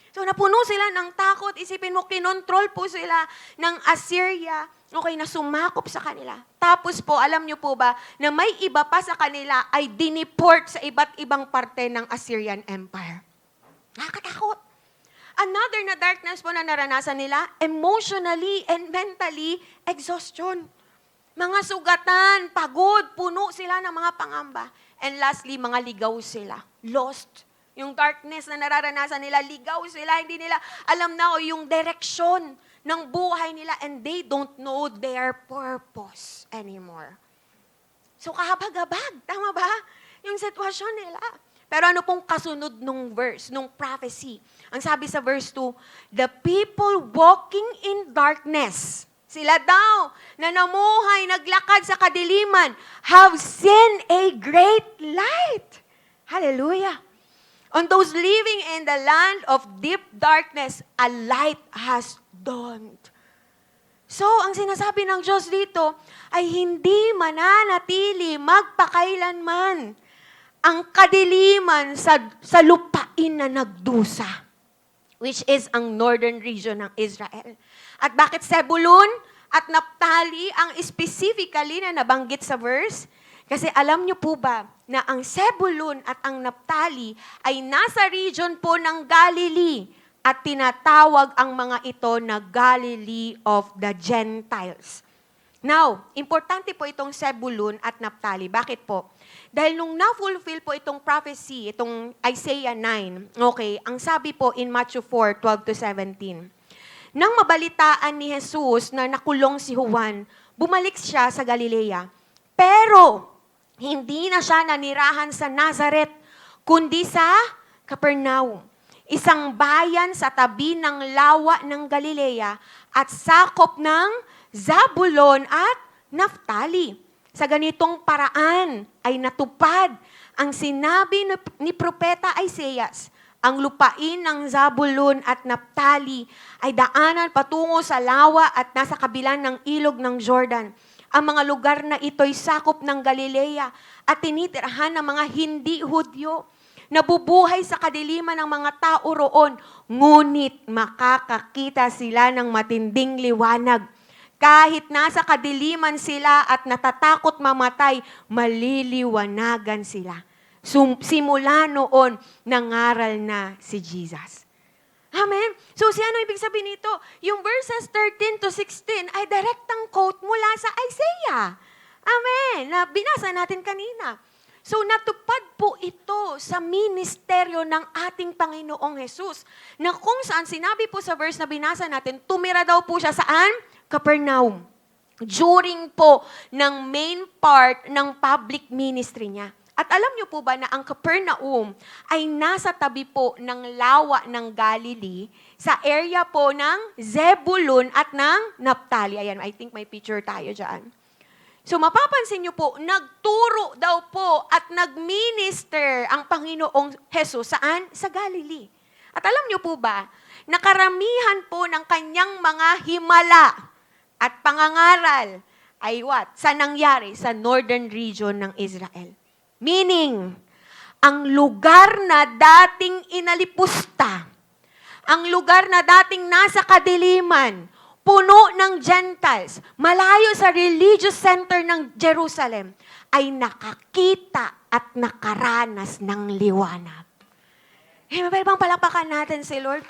[SPEAKER 6] So napuno sila ng takot, isipin mo, kinontrol po sila ng Assyria, na sumakop sa kanila. Tapos po, alam niyo po ba, na may iba pa sa kanila ay diniport sa iba't ibang parte ng Assyrian Empire. Nakakatakot. Another na darkness po na naranasan nila, emotionally and mentally exhaustion. Mga sugatan, pagod, puno sila ng mga pangamba. And lastly, mga ligaw sila. Lost. Yung darkness na nararanasan nila, ligaw sila, hindi nila alam na yung direksyon ng buhay nila and they don't know their purpose anymore. So kahabag-habag, tama ba? Yung sitwasyon nila. Pero ano pong kasunod nung verse, nung prophecy? Ang sabi sa verse 2, the people walking in darkness, sila daw na namuhay, naglakad sa kadiliman, have seen a great light. Hallelujah. On those living in the land of deep darkness, a light has dawned. So, ang sinasabi ng Diyos dito ay hindi mananatili magpakailanman ang kadiliman sa lupain na nagdusa, which is ang northern region ng Israel. At bakit Zebulun at Naphtali ang specifically na nabanggit sa verse? Kasi alam niyo po ba na ang Zebulun at ang Naphtali ay nasa region po ng Galilee at tinatawag ang mga ito na Galilee of the Gentiles. Now, importante po itong Zebulun at Naphtali. Bakit po? Dahil nung na-fulfill po itong prophecy, itong Isaiah 9, okay, ang sabi po in Matthew 4, 12-17, nang mabalitaan ni Jesus na nakulong si Juan, bumalik siya sa Galilea. Pero, hindi na siya nanirahan sa Nazareth, kundi sa Capernaum, isang bayan sa tabi ng lawa ng Galilea at sakop ng Zabulon at Naphtali. Sa ganitong paraan ay natupad ang sinabi ni Propeta Isaias. Ang lupain ng Zabulon at Naphtali ay daanan patungo sa lawa at nasa kabilang ng ilog ng Jordan. Ang mga lugar na ito'y sakop ng Galilea at tinitirahan ng mga hindi Hudyo. Nabubuhay sa kadiliman ng mga tao roon, ngunit makakakita sila ng matinding liwanag. Kahit nasa kadiliman sila at natatakot mamatay, maliliwanagan sila. Simula noon, nangaral na si Jesus. Amen? So, ano ibig sabihin nito? Yung verses 13-16 ay direktang quote mula sa Isaiah. Amen? Na binasa natin kanina. So, natupad po ito sa ministeryo ng ating Panginoong Jesus. Na kung saan sinabi po sa verse na binasa natin, tumira daw po siya saan? Capernaum. During po ng main part ng public ministry niya. At alam niyo po ba na ang Capernaum ay nasa tabi po ng lawa ng Galilee sa area po ng Zebulun at ng Naphtali. Ayan, I think may picture tayo dyan. So mapapansin niyo po, nagturo daw po at nagminister ang Panginoong Jesus saan? Sa Galilee. At alam niyo po ba, nakaramihan po ng kanyang mga himala at pangangaral ay what? Sa nangyari sa northern region ng Israel. Meaning, ang lugar na dating inalipusta, ang lugar na dating nasa kadiliman, puno ng Gentiles, malayo sa religious center ng Jerusalem, ay nakakita at nakaranas ng liwanag. Mabay bang palakpakan natin si Lord?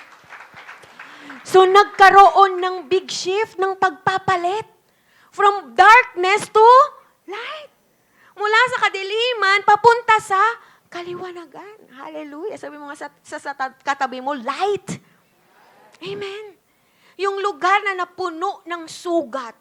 [SPEAKER 6] So, nagkaroon ng big shift ng pagpapalit from darkness to light. Mula sa kadiliman, papunta sa kaliwanagan. Hallelujah. Sabi mo nga sa katabi mo, light. Amen. Yung lugar na napuno ng sugat,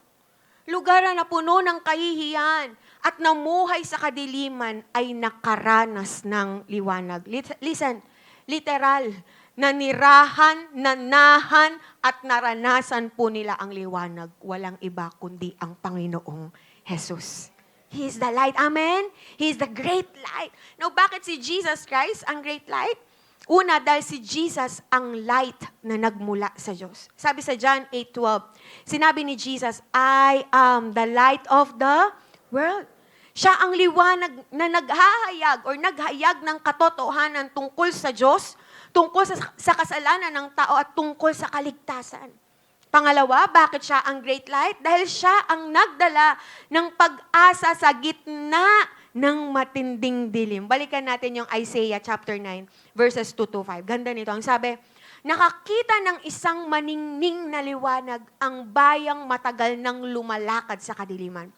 [SPEAKER 6] lugar na napuno ng kahihiyan, at namuhay sa kadiliman ay nakaranas ng liwanag. Listen, literal, nanirahan, nanahan, at naranasan po nila ang liwanag. Walang iba kundi ang Panginoong Jesus. He is the light. Amen? He is the great light. Now, bakit si Jesus Christ ang great light? Una, dahil si Jesus ang light na nagmula sa Diyos. Sabi sa John 8:12, sinabi ni Jesus, I am the light of the world. Siya ang liwanag na naghahayag or naghayag ng katotohanan tungkol sa Diyos, tungkol sa kasalanan ng tao at tungkol sa kaligtasan. Pangalawa, bakit siya ang great light? Dahil siya ang nagdala ng pag-asa sa gitna ng matinding dilim. Balikan natin yung Isaiah chapter 9, verses 2-5. Ganda nito. Ang sabi, nakakita ng isang maningning na liwanag ang bayang matagal nang lumalakad sa kadiliman.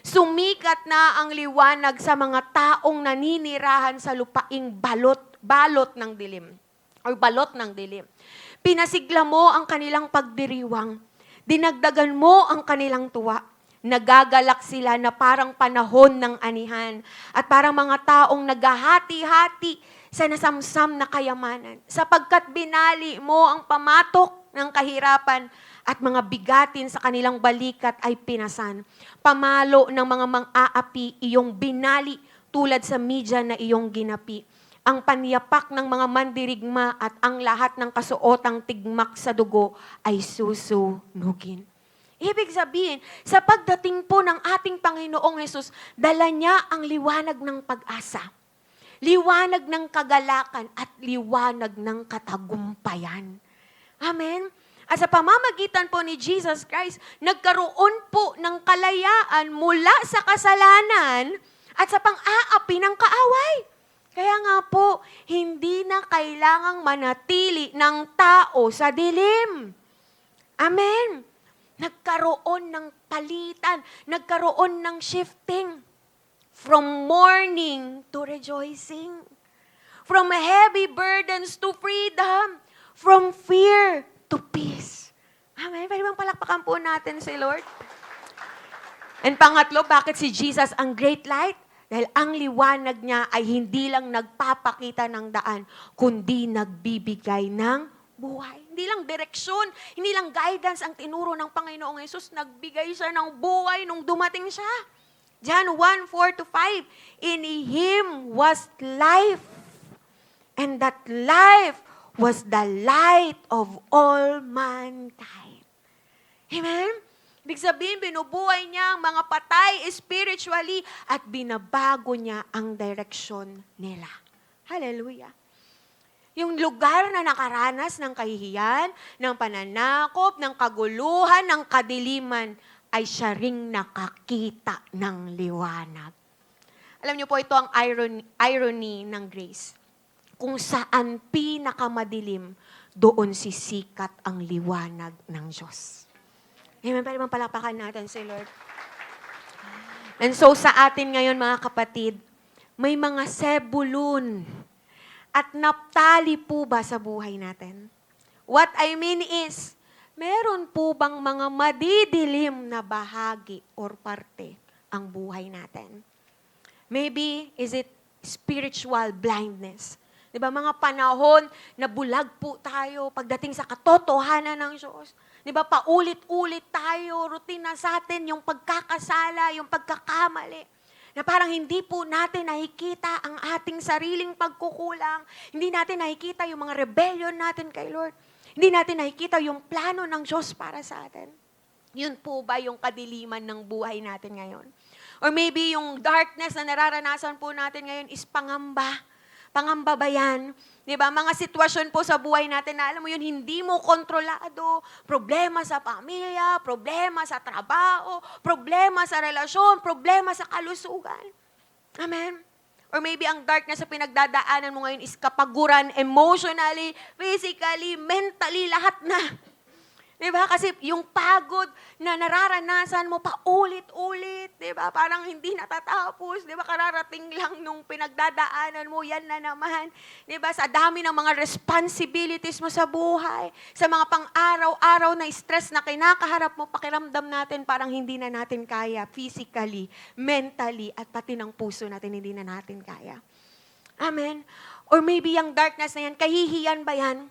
[SPEAKER 6] Sumikat na ang liwanag sa mga taong naninirahan sa lupaing balot ng dilim. Or balot ng dilim. Pinasigla mo ang kanilang pagdiriwang. Dinagdagan mo ang kanilang tuwa. Nagagalak sila na parang panahon ng anihan at parang mga taong naghahati-hati sa nasamsam na kayamanan. Sapagkat binali mo ang pamatok ng kahirapan at mga bigatin sa kanilang balikat ay pinasan. Pamalo ng mga mang-aapi iyong binali tulad sa media na iyong ginapi. Ang panyapak ng mga mandirigma at ang lahat ng kasuotang tigmak sa dugo ay susunugin. Ibig sabihin, sa pagdating po ng ating Panginoong Hesus, dala niya ang liwanag ng pag-asa, liwanag ng kagalakan, at liwanag ng katagumpayan. Amen? At sa pamamagitan po ni Jesus Christ, nagkaroon po ng kalayaan mula sa kasalanan at sa pang-aapi ng kaaway. Kaya nga po, hindi na kailangang manatili ng tao sa dilim. Amen? Nagkaroon ng palitan, nagkaroon ng shifting from mourning to rejoicing, from heavy burdens to freedom, from fear to peace. Amen? Pwede bang palakpakan po natin si Lord? And pangatlo, bakit si Jesus ang great light? Dahil ang liwanag niya ay hindi lang nagpapakita ng daan, kundi nagbibigay ng buhay. Hindi lang direksyon, hindi lang guidance ang tinuro ng Panginoong Hesus. Nagbigay siya ng buhay nung dumating siya. John 1:4-5, in Him was life, and that life was the light of all mankind. Amen? Ibig sabihin, binubuhay niya ang mga patay spiritually at binabago niya ang direksyon nila. Hallelujah. Yung lugar na nakaranas ng kahihiyan, ng pananakop, ng kaguluhan, ng kadiliman, ay siya ring nakakita ng liwanag. Alam niyo po, ito ang irony ng grace. Kung saan pinakamadilim, doon sisikat ang liwanag ng Diyos. Amen. Pwede bang palapakan natin si Lord? And so sa atin ngayon mga kapatid, may mga Sebulun at Naptali po ba sa buhay natin? What I mean is, meron po bang mga madidilim na bahagi or parte ang buhay natin? Maybe, is it spiritual blindness? Diba, mga panahon na bulag po tayo pagdating sa katotohanan ng Diyos. Diba, paulit-ulit tayo, rutina sa atin yung pagkakasala, yung pagkakamali. Na parang hindi po natin nakikita ang ating sariling pagkukulang. Hindi natin nakikita yung mga rebellion natin kay Lord. Hindi natin nakikita yung plano ng Diyos para sa atin. Yun po ba yung kadiliman ng buhay natin ngayon? Or maybe yung darkness na nararanasan po natin ngayon is pangamba. Pangamba ba yan? Diba? Mga sitwasyon po sa buhay natin na alam mo yun, hindi mo kontrolado. Problema sa pamilya, problema sa trabaho, problema sa relasyon, problema sa kalusugan. Amen? Or maybe ang darkness sa pinagdadaanan mo ngayon is kapaguran emotionally, physically, mentally, lahat na. Diba? Kasi yung pagod na nararanasan mo paulit-ulit, diba? Parang hindi natatapos, diba? Kararating lang nung pinagdadaanan mo, yan na naman. Diba? Sa dami ng mga responsibilities mo sa buhay, sa mga pang-araw-araw na stress na kinakaharap mo, pakiramdam natin parang hindi na natin kaya physically, mentally, at pati ng puso natin hindi na natin kaya. Amen? Or maybe yung darkness na yan, kahihiyan ba yan?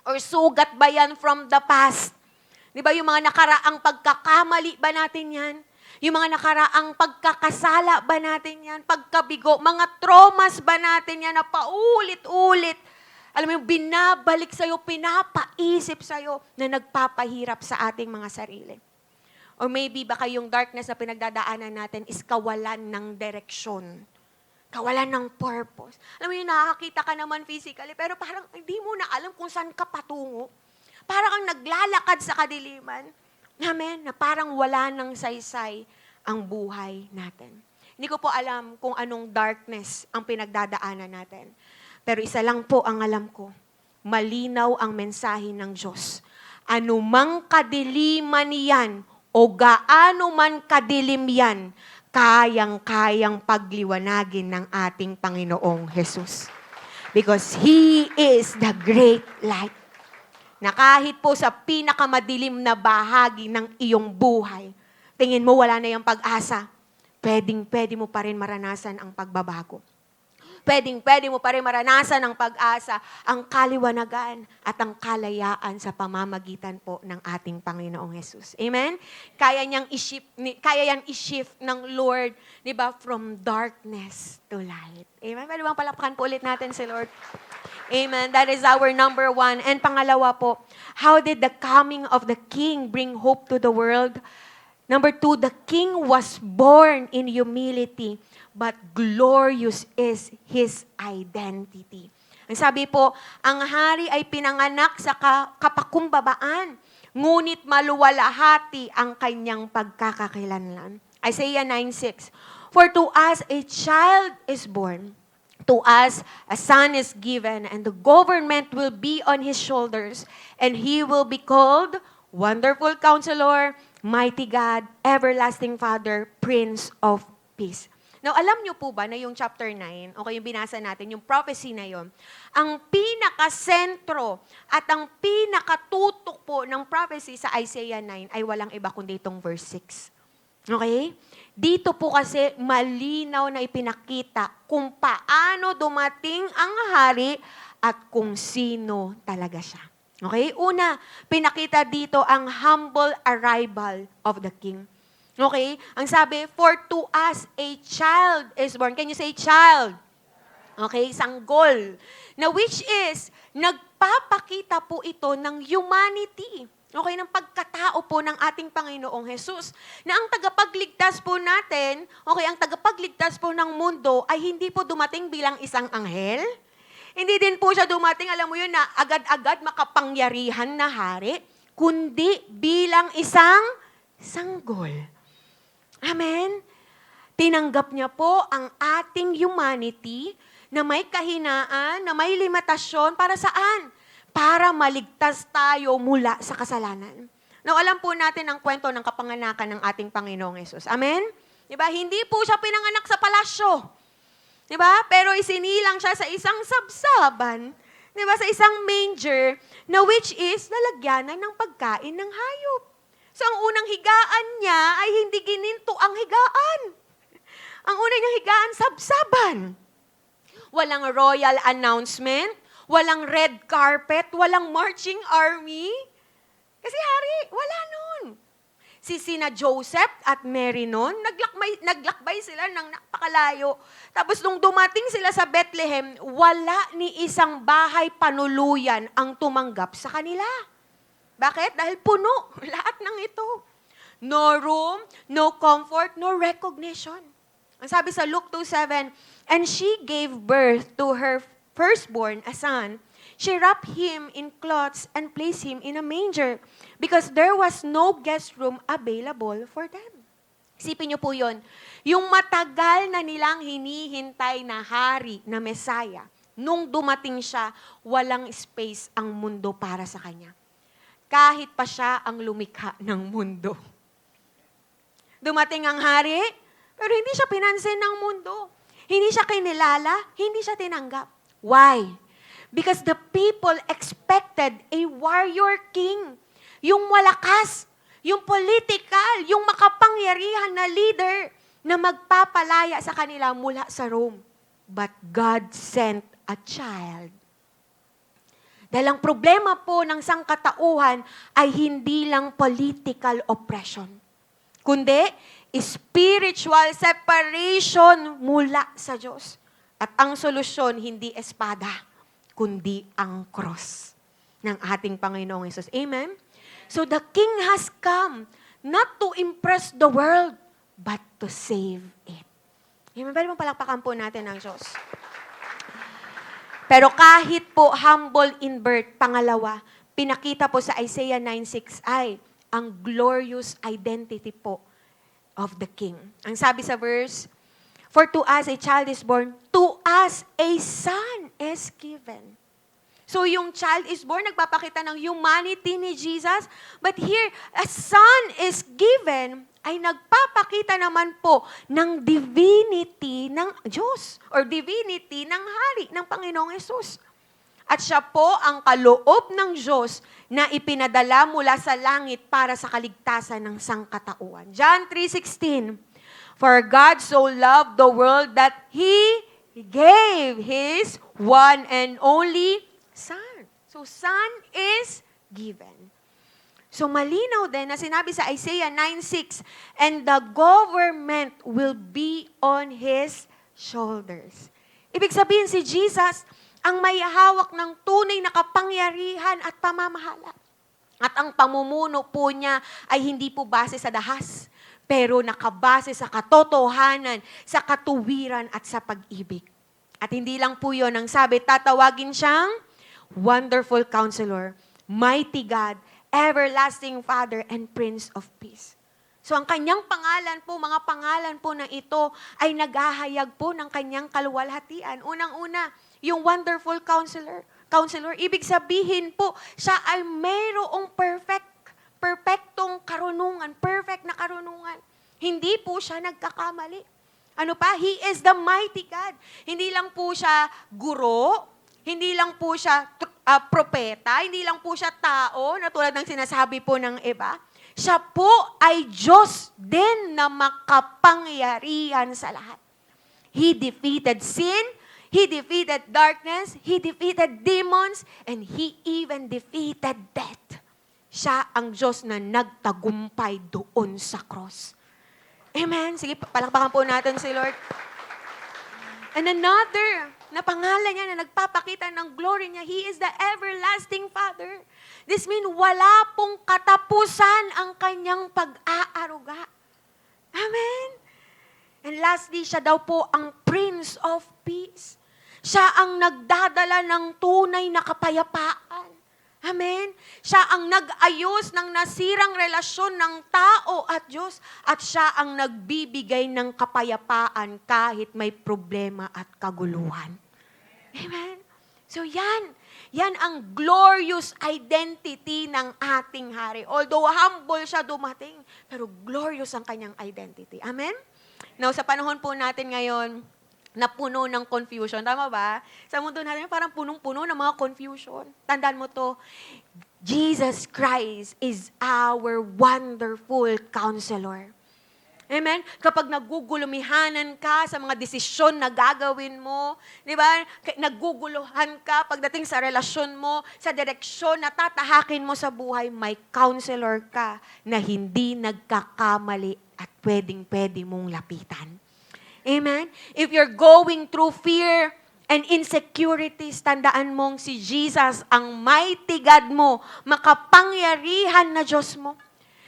[SPEAKER 6] Or sugat ba yan from the past? Di ba yung mga nakaraang pagkakamali ba natin yan? Yung mga nakaraang pagkakasala ba natin yan? Pagkabigo, mga traumas ba natin yan na paulit-ulit? Alam mo yung binabalik sa'yo, pinapaisip sa'yo na nagpapahirap sa ating mga sarili. Or maybe baka yung darkness na pinagdadaanan natin is kawalan ng direksyon. Kawalan ng purpose. Alam mo yung nakakita ka naman physically, pero parang hindi mo na alam kung saan ka patungo. Parang kang naglalakad sa kadiliman. Amen? Na parang wala ng saysay ang buhay natin. Hindi ko po alam kung anong darkness ang pinagdadaanan natin. Pero isa lang po ang alam ko. malinaw ang mensahe ng Diyos. Anumang kadiliman yan o gaano man kadilim yan, kayang-kayang pagliwanagin ng ating Panginoong Jesus. Because He is the great light. Na kahit po sa pinakamadilim na bahagi ng iyong buhay, tingin mo wala na yung pag-asa, pwede mo pa rin maranasan ang pagbabago. Pwede mo pa rin maranasan ang pag-asa, ang kaliwanagan at ang kalayaan sa pamamagitan po ng ating Panginoong Jesus. Amen? Kaya yan i-shift ng Lord, 'di ba, from darkness to light. Amen? Pwede bang palakpakan po ulit natin si Lord? Amen. That is our number 1. And pangalawa po, how did the coming of the King bring hope to the world? Number 2, the King was born in humility, but glorious is His identity. Ang sabi po, ang hari ay pinanganak sa kapakumbabaan, ngunit maluwalhati ang kanyang pagkakakilanlan. Isaiah 9:6. For to us a child is born, to us a son is given, and the government will be on His shoulders, and He will be called Wonderful Counselor, Mighty God, Everlasting Father, Prince of Peace. Now, alam niyo po ba na yung chapter 9, okay, yung binasa natin, yung prophecy na yon, ang pinakasentro at ang pinakatutok po ng prophecy sa Isaiah 9 ay walang iba kundi itong verse 6. Okay? Dito po kasi malinaw na ipinakita kung paano dumating ang hari at kung sino talaga siya. Okay? Una, pinakita dito ang humble arrival of the King. Okay? Ang sabi, for to us a child is born. Can you say child? Okay? Sanggol. Na which is, nagpapakita po ito ng humanity. Okay? Ng pagkatao po ng ating Panginoong Jesus. Na ang tagapagligtas po natin, okay, ang tagapagligtas po ng mundo ay hindi po dumating bilang isang anghel. Hindi din po siya dumating, alam mo yun, na agad-agad makapangyarihan na hari, kundi bilang isang sanggol. Amen? Tinanggap niya po ang ating humanity na may kahinaan, na may limitasyon, para saan? Para maligtas tayo mula sa kasalanan. Now, alam po natin ang kwento ng kapanganakan ng ating Panginoong Yesus. Amen? Diba? Hindi po siya pinanganak sa palasyo. Diba? Pero isinilang siya sa isang sabsaban, diba? Sa isang manger, na which is lalagyanan ng pagkain ng hayop. So, ang unang higaan niya ay hindi gininto ang higaan. Ang unang niyang higaan, sabsaban. Walang royal announcement, walang red carpet, walang marching army. Kasi hari, wala nun. Si sina Joseph at Mary noon, naglakbay sila ng napakalayo. Tapos nung dumating sila sa Bethlehem, wala ni isang bahay panuluyan ang tumanggap sa kanila. Bakit? Dahil puno lahat ng ito. No room, no comfort, no recognition. Ang sabi sa Luke 2:7, and she gave birth to her firstborn, a son. She wrapped him in cloths and placed him in a manger because there was no guest room available for them. Isipin niyo po yun. Yung matagal na nilang hinihintay na hari, na Messiah, nung dumating siya, walang space ang mundo para sa kanya. Kahit pa siya ang lumikha ng mundo. Dumating ang hari, pero hindi siya pinansin ng mundo. Hindi siya kinilala, hindi siya tinanggap. Why? Because the people expected a warrior king. Yung malakas, yung political, yung makapangyarihan na leader na magpapalaya sa kanila mula sa Rome. But God sent a child. Dahil ang problema po ng sangkatauhan ay hindi lang political oppression, kundi spiritual separation mula sa Diyos. At ang solusyon, hindi espada, kundi ang cross ng ating Panginoong Hesus. Amen? So the King has come not to impress the world, but to save it. Amen? Pwede mong palakpakan po natin ang Diyos. Pero kahit po humble in birth, pangalawa, pinakita po sa Isaiah 9:6 ay ang glorious identity po of the King. Ang sabi sa verse, for to us a child is born, to us a son is given. So yung child is born, nagpapakita ng humanity ni Jesus. But here, a son is given, ay nagpapakita naman po ng divinity ng Diyos or divinity ng hari ng Panginoong Yesus. At siya po ang kaloob ng Diyos na ipinadala mula sa langit para sa kaligtasan ng sangkatauhan. John 3:16, For God so loved the world that He gave His one and only Son. So, Son is given. So, malinaw din na sinabi sa Isaiah 9:6, and the government will be on His shoulders. Ibig sabihin si Jesus, ang may hawak ng tunay na kapangyarihan at pamamahala. At ang pamumuno po niya ay hindi po base sa dahas, pero nakabase sa katotohanan, sa katuwiran at sa pag-ibig. At hindi lang po yun ang sabi, tatawagin siyang Wonderful Counselor, Mighty God, Everlasting Father, and Prince of Peace. So ang kanyang pangalan po, mga pangalan po na ito ay naghahayag po ng kanyang kaluwalhatian. Unang-una, yung Wonderful Counselor. Ibig sabihin po, siya ay mayroong perfectong karunungan, perfect na karunungan. Hindi po siya nagkakamali. Ano pa? He is the mighty God. Hindi lang po siya guro, hindi lang po siya propeta, hindi lang po siya tao, na tulad ng sinasabi po ng iba. Siya po ay Diyos din na makapangyarihan sa lahat. He defeated sin, He defeated darkness, He defeated demons, and He even defeated death. Siya ang Diyos na nagtagumpay doon sa cross. Amen. Sige, palakpakan po natin si Lord. And another na pangalan niya na nagpapakita ng glory niya, He is the everlasting Father. This means wala pong katapusan ang kanyang pag-aaruga. Amen. And lastly, siya daw po ang Prince of Peace. Siya ang nagdadala ng tunay na kapayapaan. Amen? Siya ang nag-ayos ng nasirang relasyon ng tao at Diyos. At siya ang nagbibigay ng kapayapaan kahit may problema at kaguluhan. Amen? So yan ang glorious identity ng ating hari. Although humble siya dumating, pero glorious ang kanyang identity. Amen? Now, sa panahon po natin ngayon, na puno ng confusion. Tama ba? Sa mundo natin, parang punong-puno ng mga confusion. Tandaan mo to, Jesus Christ is our wonderful counselor. Amen? Kapag nagugulumihanan ka sa mga desisyon na gagawin mo, di ba? Naguguluhan ka pagdating sa relasyon mo, sa direksyon na tatahakin mo sa buhay, may counselor ka na hindi nagkakamali at pwedeng-pwede mong lapitan. Amen? If you're going through fear and insecurities, tandaan mong si Jesus ang mighty God mo, makapangyarihan na Diyos mo.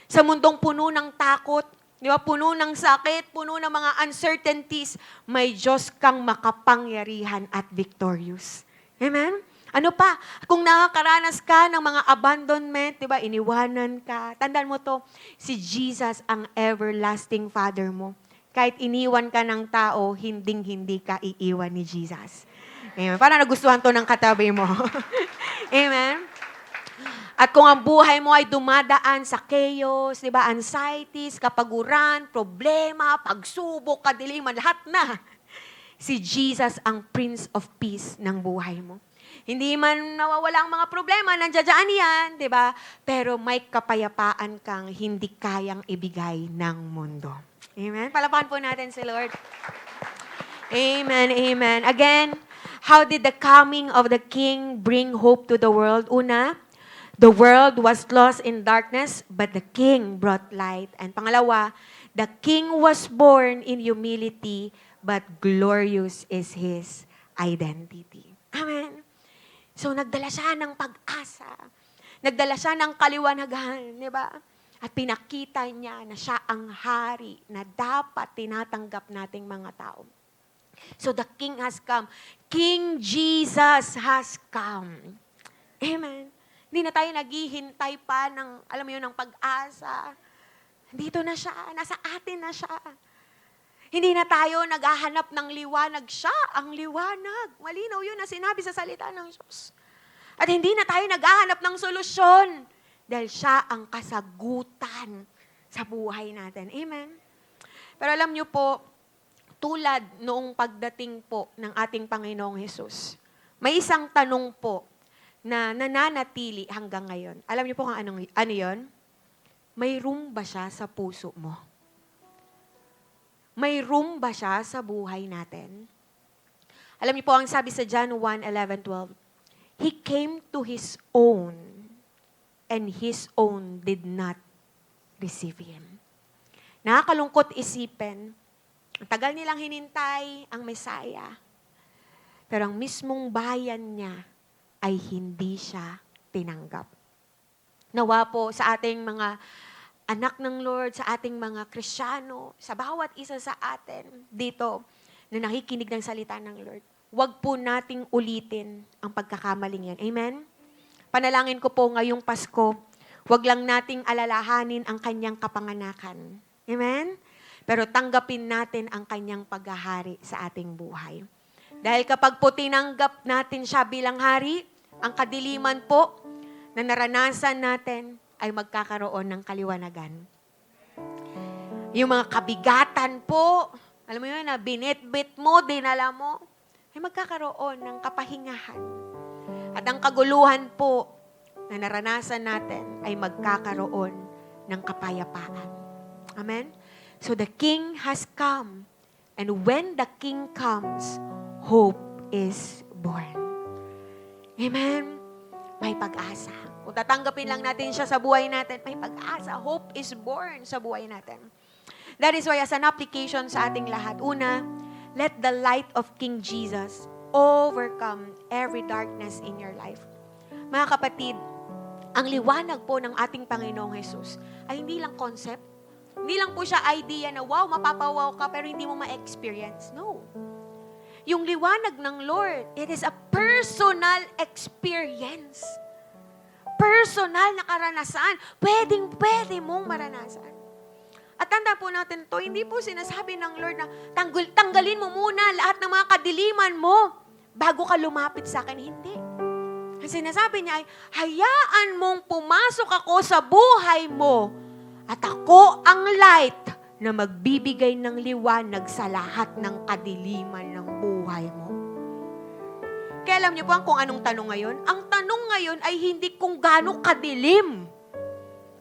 [SPEAKER 6] Sa mundong puno ng takot, di ba, puno ng sakit, puno ng mga uncertainties, may Diyos kang makapangyarihan at victorious. Amen? Ano pa? Kung nakakaranas ka ng mga abandonment, di ba, iniwanan ka, tandaan mo to, si Jesus ang everlasting Father mo. Kahit iniwan ka ng tao, hinding-hindi ka iiwan ni Jesus. Amen. Parang nagustuhan to ng katabi mo. Amen. At kung ang buhay mo ay dumadaan sa chaos, di ba, anxieties, kapaguran, problema, pagsubok, kadiliman, lahat na, si Jesus ang Prince of Peace ng buhay mo. Hindi man nawawala ang mga problema, nandiyan yan, di ba? Pero may kapayapaan kang hindi kayang ibigay ng mundo. Amen? Palapakan po natin si Lord. Amen, amen. Again, how did the coming of the King bring hope to the world? Una, the world was lost in darkness, but the King brought light. And pangalawa, the King was born in humility, but glorious is His identity. Amen. So, nagdala siya ng pag-asa. Nagdala siya ng kaliwanagan, di ba? At pinakita niya na siya ang hari na dapat tinatanggap nating mga tao. So, the King has come. King Jesus has come. Amen. Hindi na tayo naghihintay pa ng, alam mo yun, ng pag-asa. Dito na siya. Nasa atin na siya. Hindi na tayo naghahanap ng liwanag. Siya ang liwanag. Malinaw yun na sinabi sa salita ng Diyos. At hindi na tayo naghahanap ng solusyon dahil siya ang kasagutan sa buhay natin. Amen? Pero alam niyo po, tulad noong pagdating po ng ating Panginoong Hesus, may isang tanong po na nananatili hanggang ngayon. Alam niyo po kung ano yon? May room ba siya sa puso mo? May room ba siya sa buhay natin? Alam niyo po ang sabi sa John 1:11-12, He came to His own, and His own did not receive Him. Nakakalungkot isipin, ang tagal nilang hinintay ang Messiah, pero ang mismong bayan niya ay hindi siya tinanggap. Nawa po sa ating mga anak ng Lord, sa ating mga Kristiyano, sa bawat isa sa atin dito na nakikinig ng salita ng Lord, huwag po nating ulitin ang pagkakamaling yan. Amen? Panalangin ko po ngayong Pasko, huwag lang nating alalahanin ang kanyang kapanganakan. Amen? Pero tanggapin natin ang kanyang paghahari sa ating buhay. Dahil kapag po tinanggap natin siya bilang hari, ang kadiliman po na naranasan natin ay magkakaroon ng kaliwanagan. Yung mga kabigatan po, alam mo yun, na binitbit mo, dinala mo, ay magkakaroon ng kapahingahan. At ang kaguluhan po na naranasan natin ay magkakaroon ng kapayapaan. Amen? So the King has come, and when the King comes, hope is born. Amen? May pag-asa. Kung tatanggapin lang natin siya sa buhay natin, may pag-asa. Hope is born sa buhay natin. That is why as an application sa ating lahat, una, let the light of King Jesus overcome every darkness in your life. Mga kapatid, ang liwanag po ng ating Panginoong Jesus ay hindi lang concept, hindi lang po siya idea na wow, mapapawaw ka pero hindi mo ma-experience. No. Yung liwanag ng Lord, it is a personal experience. Personal na karanasan. Pwedeng-pwede mong maranasan. At tanda po natin to, hindi po sinasabi ng Lord na tanggalin mo muna lahat ng mga kadiliman mo bago ka lumapit sa akin. Hindi. Ang sinasabi niya ay, hayaan mong pumasok ako sa buhay mo at ako ang light na magbibigay ng liwanag sa lahat ng kadiliman ng buhay mo. Kaya alam niyo po kung anong tanong ngayon? Ang tanong ngayon ay hindi kung gaano kadilim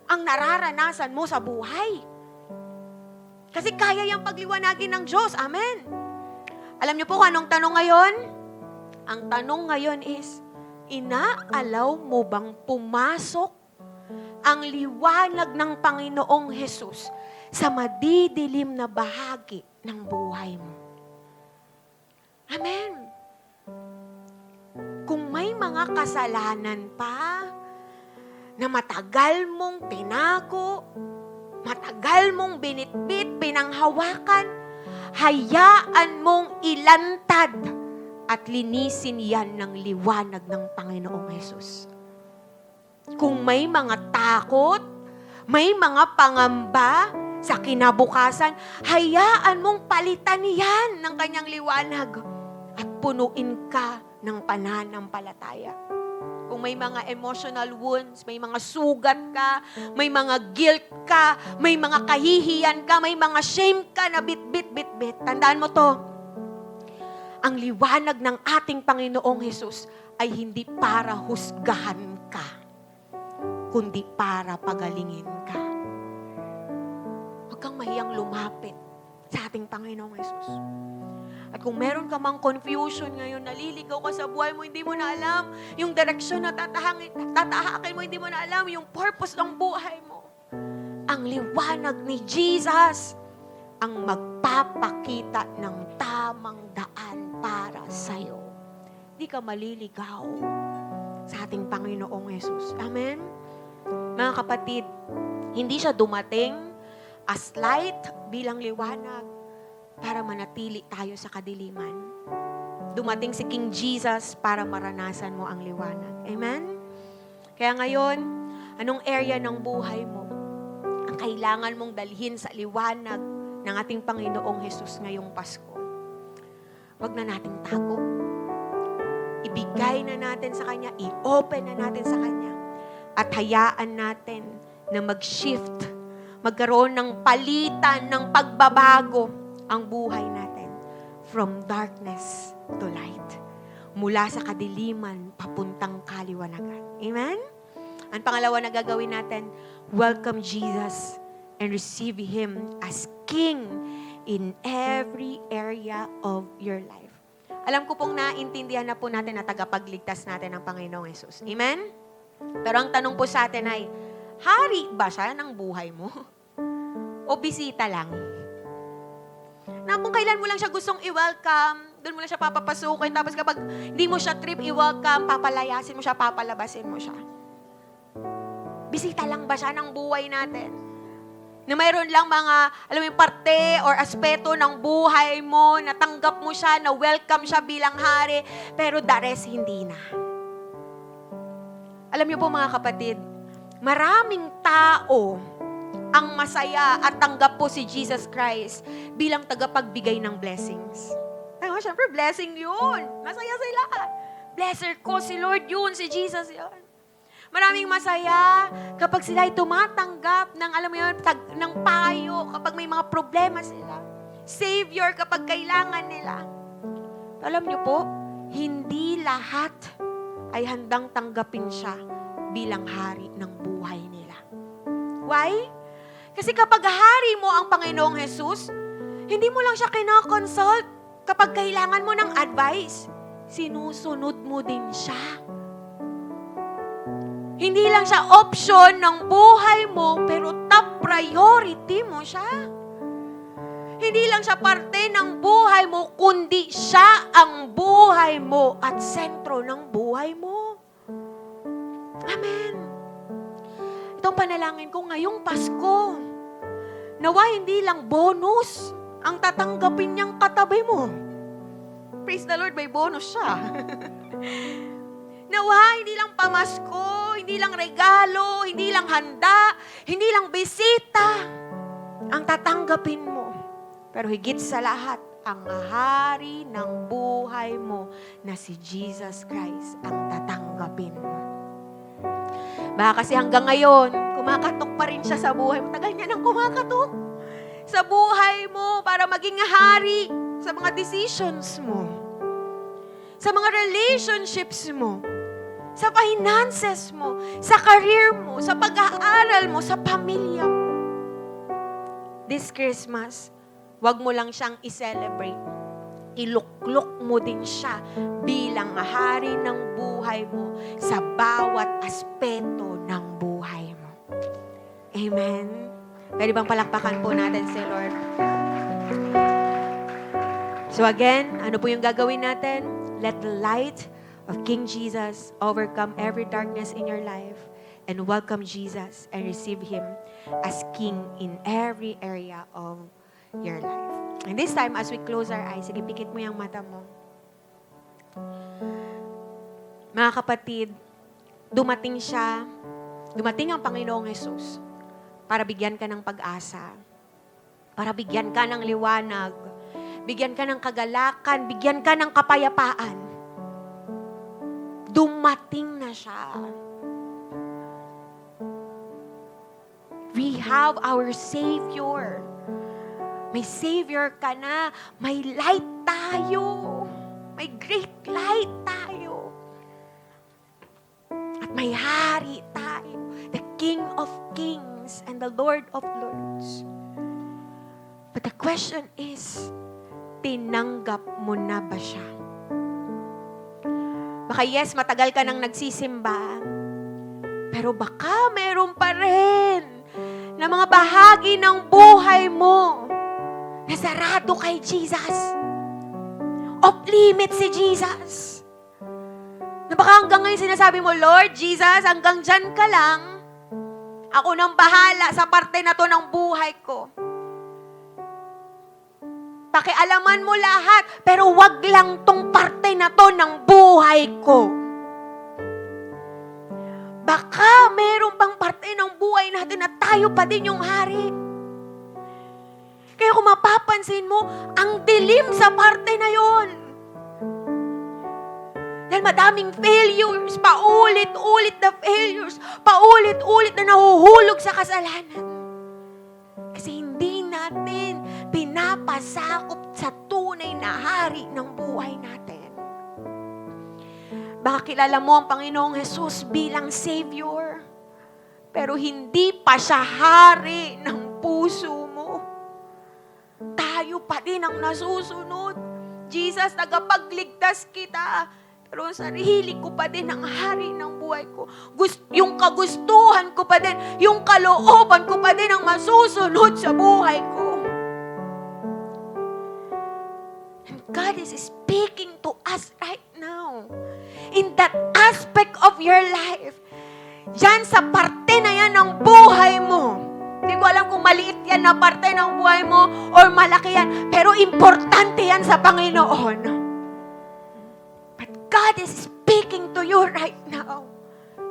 [SPEAKER 6] ang nararanasan mo sa buhay. Kasi kaya yung pagliwanagin ng Diyos. Amen. Alam niyo po kung anong tanong ngayon? Ang tanong ngayon is, inaalaw mo bang pumasok ang liwanag ng Panginoong Hesus sa madidilim na bahagi ng buhay mo? Amen. Kung may mga kasalanan pa na matagal mong tinago, matagal mong binitbit, pinanghawakan, hayaan mong ilantad at linisin yan ng liwanag ng Panginoong Hesus. Kung may mga takot, may mga pangamba sa kinabukasan, hayaan mong palitan yan ng kanyang liwanag at punuin ka ng pananampalataya. Kung may mga emotional wounds, may mga sugat ka, may mga guilt ka, may mga kahihiyan ka, may mga shame ka na bit. Tandaan mo to. Ang liwanag ng ating Panginoong Hesus ay hindi para husgahan ka, kundi para pagalingin ka. Huwag kang mahiyang lumapit sa ating Panginoong Hesus. At kung meron ka mang confusion ngayon, naliligaw ka sa buhay mo, hindi mo na alam yung direksyon na tatahakin mo, hindi mo na alam yung purpose ng buhay mo. Ang liwanag ni Jesus ang magpapakita ng tamang daan para sa'yo. Hindi ka maliligaw sa ating Panginoong Yesus. Amen? Mga kapatid, hindi siya dumating as light bilang liwanag para manatili tayo sa kadiliman. Dumating si King Jesus para maranasan mo ang liwanag. Amen? Kaya ngayon, anong area ng buhay mo ang kailangan mong dalhin sa liwanag ng ating Panginoong Hesus ngayong Pasko? Huwag na nating tago. ibigay na natin sa Kanya, i-open na natin sa Kanya, at hayaan natin na mag-shift, magkaroon ng palitan, ng pagbabago ang buhay natin from darkness to light. Mula sa kadiliman, papuntang kaliwanagan. Amen? Ang pangalawa na gagawin natin, welcome Jesus and receive Him as King in every area of your life. Alam ko pong naintindihan na po natin na tagapagligtas natin ang Panginoong Yesus. Amen? Pero ang tanong po sa atin ay, hari ba siya ng buhay mo? O bisita lang? Na kung kailan mo lang siya gustong i-welcome, doon mo lang siya papapasukin, tapos kapag hindi mo siya trip i-welcome, papalayasin mo siya, papalabasin mo siya. Bisita lang ba siya ng buhay natin? Na mayroon lang mga, alam mo yung parte or aspeto ng buhay mo, natanggap mo siya, na welcome siya bilang hari, pero the rest hindi na. Alam niyo po mga kapatid, maraming tao ang masaya at tanggap po si Jesus Christ bilang tagapagbigay ng blessings. Ay, syempre, blessing yun. Masaya sila. Blesser ko si Lord yun, si Jesus yun. Maraming masaya kapag sila ay tumatanggap ng, alam mo yun, ng payo, kapag may mga problema sila. Savior kapag kailangan nila. Alam niyo po, hindi lahat ay handang tanggapin siya bilang hari ng buhay nila. Why? Kasi kapag hari mo ang Panginoong Jesus, hindi mo lang siya kinakonsult kapag kailangan mo ng advice. Sinusunod mo din siya. Hindi lang siya option ng buhay mo, pero top priority mo siya. Hindi lang siya parte ng buhay mo, kundi siya ang buhay mo at sentro ng buhay mo. Amen. Itong panalangin ko ngayong Pasko, nawa hindi lang bonus ang tatanggapin niyang katabi mo. Praise the Lord, may bonus siya. Nawa hindi lang pamasko, hindi lang regalo, hindi lang handa, hindi lang bisita ang tatanggapin mo. Pero higit sa lahat, ang hari ng buhay mo na si Jesus Christ ang tatanggapin mo. Baka kasi hanggang ngayon, kumakatok pa rin siya sa buhay mo. Tagal niya nang kumakatok sa buhay mo para maging hari sa mga decisions mo, sa mga relationships mo, sa finances mo, sa career mo, sa pag-aaral mo, sa pamilya mo. This Christmas, wag mo lang siyang i-celebrate. Iluklok mo din siya bilang hari ng buhay mo sa bawat aspeto ng buhay mo. Amen? Pwede bang palakpakan po natin si Lord? So again, ano po yung gagawin natin? Let the light of King Jesus overcome every darkness in your life and welcome Jesus and receive Him as King in every area of your life. And this time, as we close our eyes, sige, pikit mo yung mata mo. Mga kapatid, dumating ang Panginoong Jesus para bigyan ka ng pag-asa, para bigyan ka ng liwanag, bigyan ka ng kagalakan, bigyan ka ng kapayapaan. Dumating na siya. We have our Savior. May Savior ka na. May light tayo. May great light tayo. At may hari tayo. The King of Kings and the Lord of Lords. But the question is, tinanggap mo na ba siya? Baka yes, matagal ka nang nagsisimba. Pero baka meron pa rin na mga bahagi ng buhay mo na sarado kay Jesus. Off limit si Jesus. Na baka hanggang ngayon sinasabi mo, Lord Jesus, hanggang dyan ka lang. Ako nang bahala sa parte na to ng buhay ko. Pakialaman mo lahat, pero wag lang tong parte na to ng buhay ko. Baka meron pang parte ng buhay natin na tayo pa din yung hari. Kaya kung mapapansin mo, ang dilim sa parte na yon. Dahil madaming failures, paulit-ulit na failures, paulit-ulit na nahuhulog sa kasalanan. Kasi hindi natin pinapasakop sa tunay na hari ng buhay natin. Baka kilala mo ang Panginoong Jesus bilang Savior, pero hindi pa siya hari ng puso mo. Tayo pa din ang nasusunod. Jesus, tagapagligtas kita. Pero ang sarili ko pa din ang hari ng buhay ko. Yung kagustuhan ko pa din, yung kalooban ko pa din ang masusunod sa buhay ko. And God is speaking to us right now. In that aspect of your life, yan sa parte na yan ng buhay mo. Hindi ko alam kung maliit yan na parte ng buhay mo or malaki yan. Pero importante yan sa Panginoon. But God is speaking to you right now.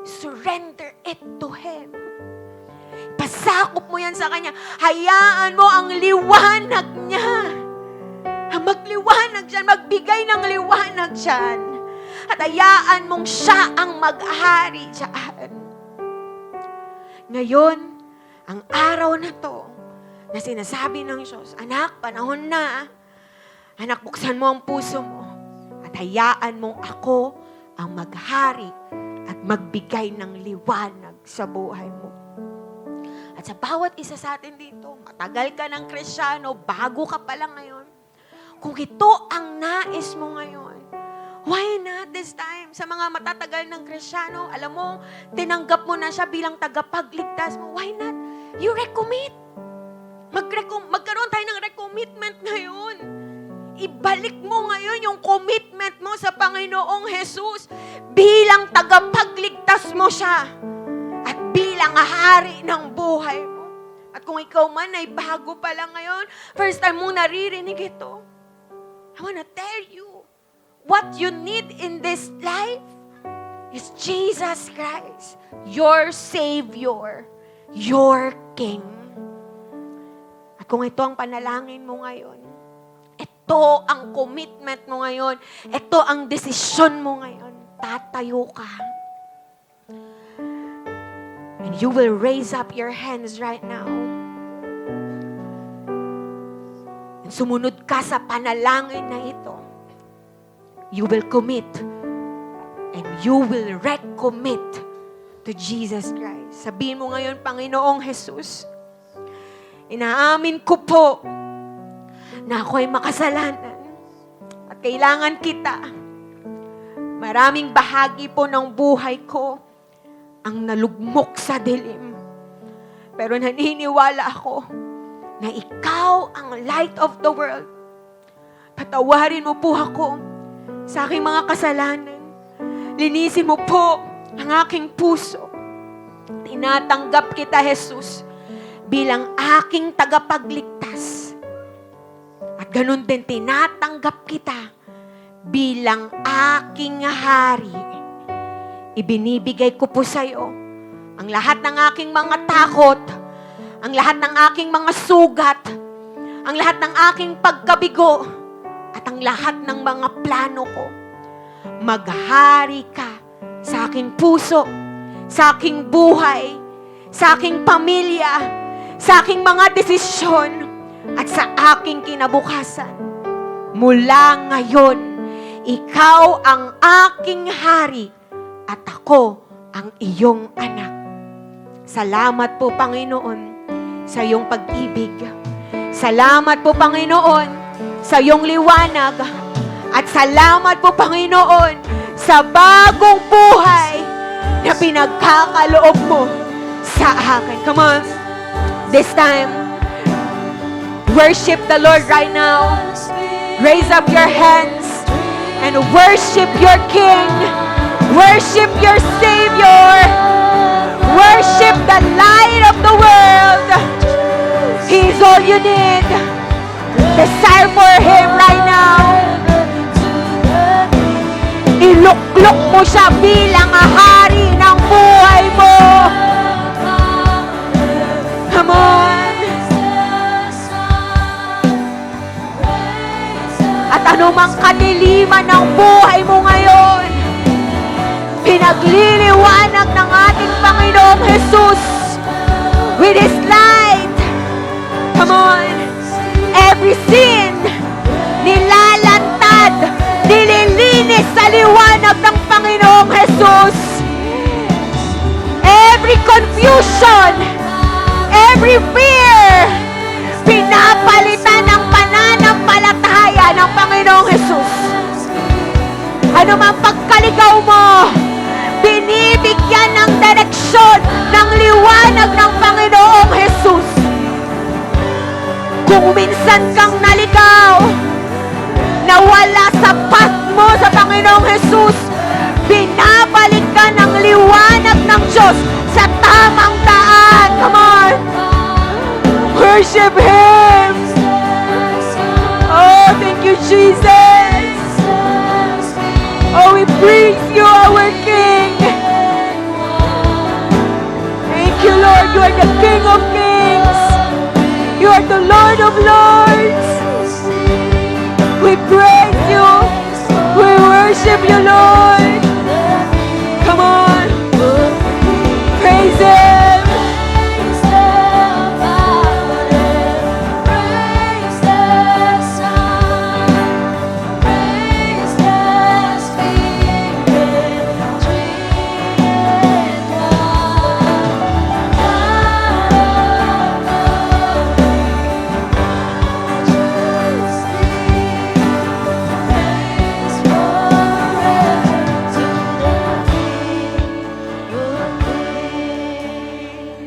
[SPEAKER 6] Surrender it to Him. Pasakop mo yan sa Kanya. Hayaan mo ang liwanag niya. Magliwanag siya, magbigay ng liwanag siya. At hayaan mong siya ang mag-ahari diyan. Ngayon, ang araw na to, na sinasabi ng Diyos, anak, panahon na. Anak, buksan mo ang puso mo. At hayaan mong ako ang maghari at magbigay ng liwanag sa buhay mo. At sa bawat isa sa atin dito, matagal ka ng Kristiyano, bago ka pa lang ngayon. Kung ito ang nais mo ngayon, why not this time? Sa mga matatagal ng Kristiyano, alam mo, tinanggap mo na siya bilang tagapagligtas mo. Why not? You recommit. Magkaroon tayo ng recommitment ngayon. Ibalik mo ngayon yung commitment mo sa Panginoong Jesus bilang tagapagligtas mo siya at bilang hari ng buhay mo. At kung ikaw man ay bago pa lang ngayon, first time mo naririnig ito, I wanna tell you, what you need in this life is Jesus Christ, your Savior, your King. At kung ito ang panalangin mo ngayon, ito ang commitment mo ngayon, ito ang desisyon mo ngayon, tatayo ka. And you will raise up your hands right now. And sumunod ka sa panalangin na ito. You will commit and you will recommit to Jesus Christ. Sabihin mo ngayon, Panginoong Jesus, inaamin ko po na ako ay makasalanan at kailangan kita. Maraming bahagi po ng buhay ko ang nalugmok sa dilim. Pero naniniwala ako na ikaw ang light of the world. Patawarin mo po ako sa aking mga kasalanan. Linisin mo po ang aking puso. Tinatanggap kita, Jesus, bilang aking tagapagligtas. At ganun din, tinatanggap kita bilang aking hari. Ibinibigay ko po sa iyo ang lahat ng aking mga takot, ang lahat ng aking mga sugat, ang lahat ng aking pagkabigo, at ang lahat ng mga plano ko. Maghari ka sa aking puso, sa aking buhay, sa aking pamilya, sa aking mga desisyon, at sa aking kinabukasan. Mula ngayon, ikaw ang aking hari at ako ang iyong anak. Salamat po, Panginoon, sa iyong pag-ibig. Salamat po, Panginoon, sa iyong liwanag. At salamat po, Panginoon, sa bagong buhay na pinagkakaloob mo sa akin. Come on. This time, worship the Lord right now. Raise up your hands and worship your King. Worship your Savior. Worship the light of the world. He is all you need. Desire for Him right now. Iluklok mo siya bilang hari ng buhay mo. Come on. At anumang kadiliman ng buhay mo ngayon, sin, nilalantad, nililinis sa liwanag ng Panginoong Jesus. Every confusion, every fear, pinapalitan ng pananampalataya ng Panginoong Jesus. Ano man pagkaligaw mo, binibigyan ng direksyon, ng liwanag ng Panginoong Jesus. Kung minsan kang naligaw, nawala sa path mo sa Panginoong Jesus, binabalik ka ng liwanag ng Diyos sa tamang daan. Come on! Worship Him! Oh, thank you, Jesus! Oh, we praise you, our King! Thank you, Lord. You are the King of Kings. You are the Lord of Lords. We praise you. We worship you, Lord. Come on. Praise Him.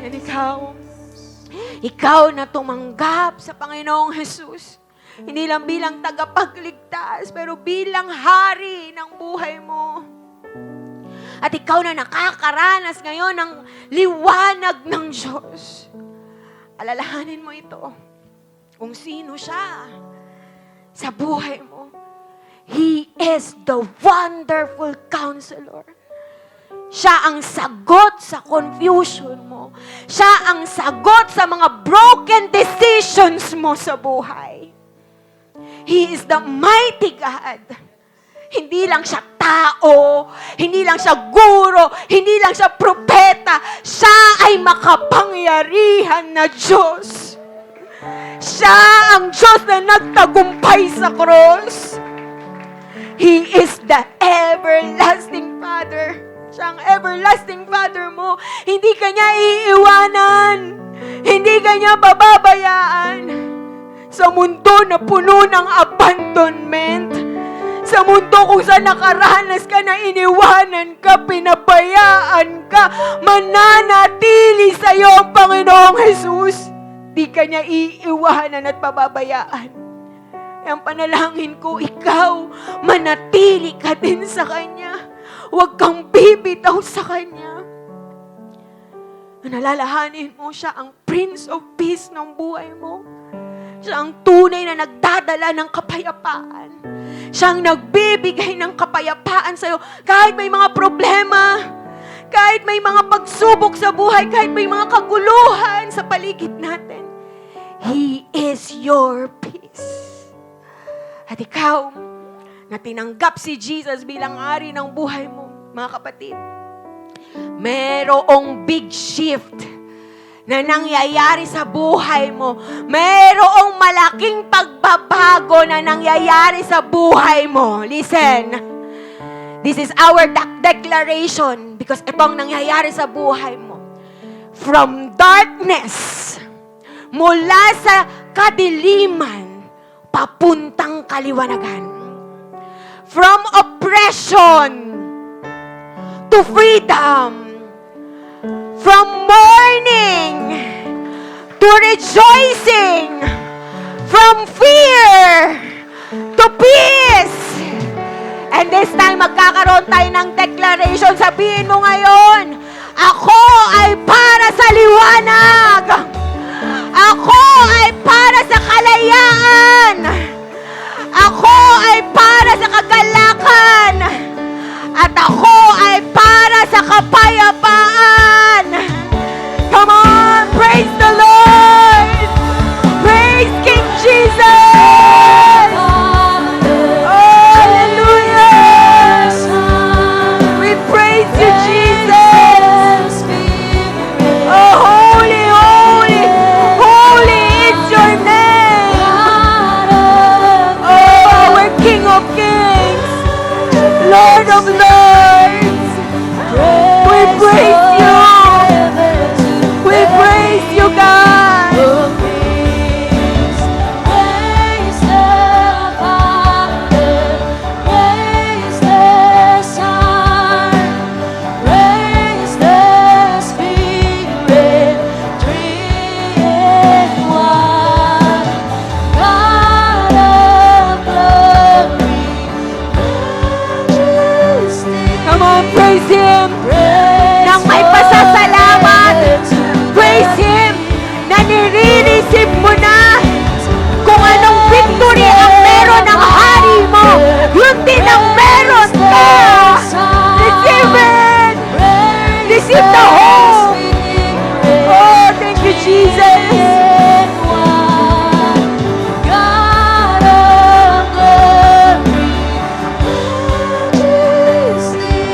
[SPEAKER 6] And ikaw na tumanggap sa Panginoong Jesus. Hindi lang bilang tagapagligtas, pero bilang hari ng buhay mo. At ikaw na nakakaranas ngayon ng liwanag ng Diyos. Alalahanin mo ito. Kung sino siya sa buhay mo. He is the wonderful counselor. Siya ang sagot sa confusion mo. Siya ang sagot sa mga broken decisions mo sa buhay. He is the mighty God. Hindi lang siya tao, hindi lang siya guro, hindi lang siya propeta. Siya ay makapangyarihan na Diyos. Siya ang Diyos na nagtagumpay sa cross. He is the everlasting Father. Siya ang everlasting Father mo. Hindi ka niya iiwanan. Hindi ka niya pababayaan. Sa mundo na puno ng abandonment. Sa mundo kung saan nakaranas ka na iniwanan ka, pinabayaan ka, mananatili sa iyo ang Panginoong Jesus. Di ka niya iiwanan at pababayaan. Ang panalangin ko, ikaw, manatili ka din sa Kanya. Huwag kang bibitaw sa Kanya. Nalalahanin mo siya ang Prince of Peace ng buhay mo. Siya ang tunay na nagdadala ng kapayapaan. Siya ang nagbibigay ng kapayapaan sa'yo. Kahit may mga problema, kahit may mga pagsubok sa buhay, kahit may mga kaguluhan sa paligid natin, He is your peace. At ikaw, na tinanggap si Jesus bilang ari ng buhay mo, mga kapatid, merong big shift na nangyayari sa buhay mo. Merong malaking pagbabago na nangyayari sa buhay mo. Listen, this is our declaration because ito ang nangyayari sa buhay mo. From darkness, mula sa kadiliman, papuntang kaliwanagan. From oppression to freedom. From mourning to rejoicing. From fear to peace. And this time, magkakaroon tayo ng declaration. Sabihin mo ngayon, ako ay para sa liwanag. Ako ay para sa kalayaan. Ako ay para sa kagalakan. At ako ay para sa kapayapaan. Come on, praise the Lord. Praise King Jesus. Oh, hallelujah. We praise you, Jesus. Oh, holy of Lords. We praise you. We praise you, God.
[SPEAKER 1] Praise the Father, praise the Son, praise the Spirit, three in one. God of glory, majesty.
[SPEAKER 6] Come on, praise Him. Nang may pasasalamat, praise Him na nirinisip mo na kung anong victory ang meron ng hari mo, yun din ang meron ka. Receive it. Receive the hope. Oh, thank you, Jesus.
[SPEAKER 1] God of glory, majesty,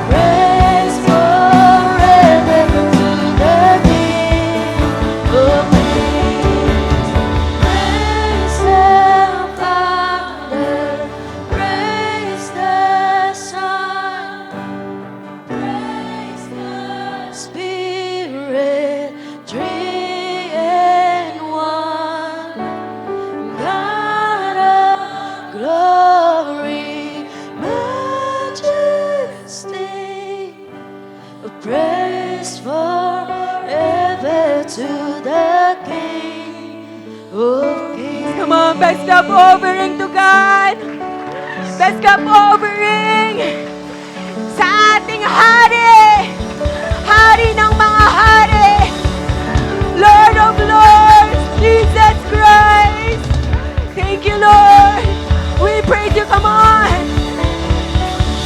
[SPEAKER 1] praise forever to the King of Kings. Praise the Father, praise the Son, praise the Spirit, three in one. God of glory, majesty, praise forever to the King of Kings.
[SPEAKER 6] Come on, best cup offering to God. Best cup offering sa ating hari. Hari ng mga hari. Lord of Lords, Jesus Christ. Thank you, Lord. We praise you. Come on.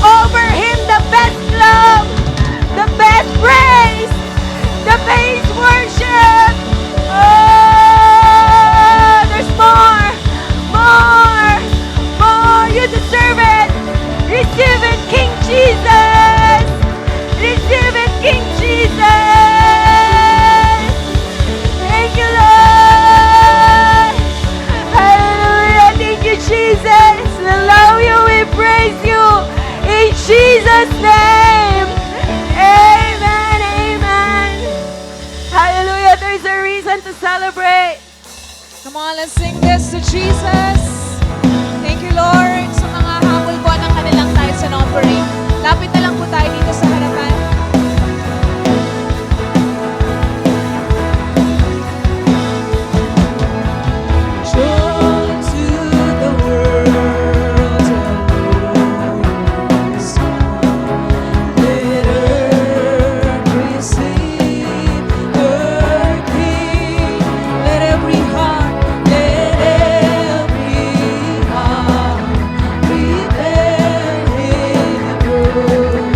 [SPEAKER 6] Over Him the best love, the best praise, the best worship. Oh, there's more, more, more. You deserve it. Receive it, King Jesus. Receive it, King Jesus. Thank you, Lord. Hallelujah. Thank you, Jesus. We love you. We praise you. In Jesus' name. Amen. Amen. Hallelujah. There's a reason to celebrate.
[SPEAKER 1] Come on, let's sing this to Jesus. Thank you, Lord, sa mga habol po ng kanilang tithes and offering. Lapit na lang po tayo dito sa harapan. Joy to the world, let earth receive her King. Let every heart prepare Him room.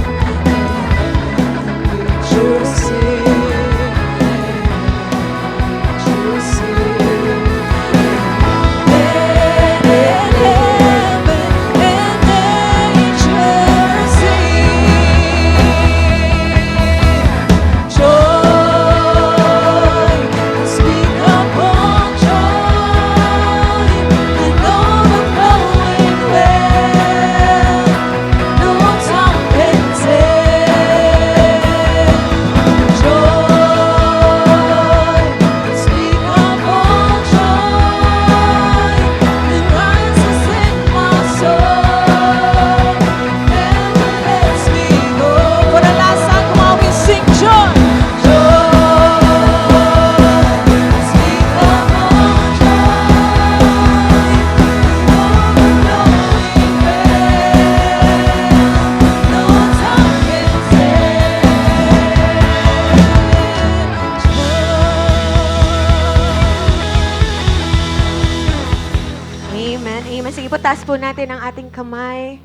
[SPEAKER 6] Itaas po natin ang ating kamay.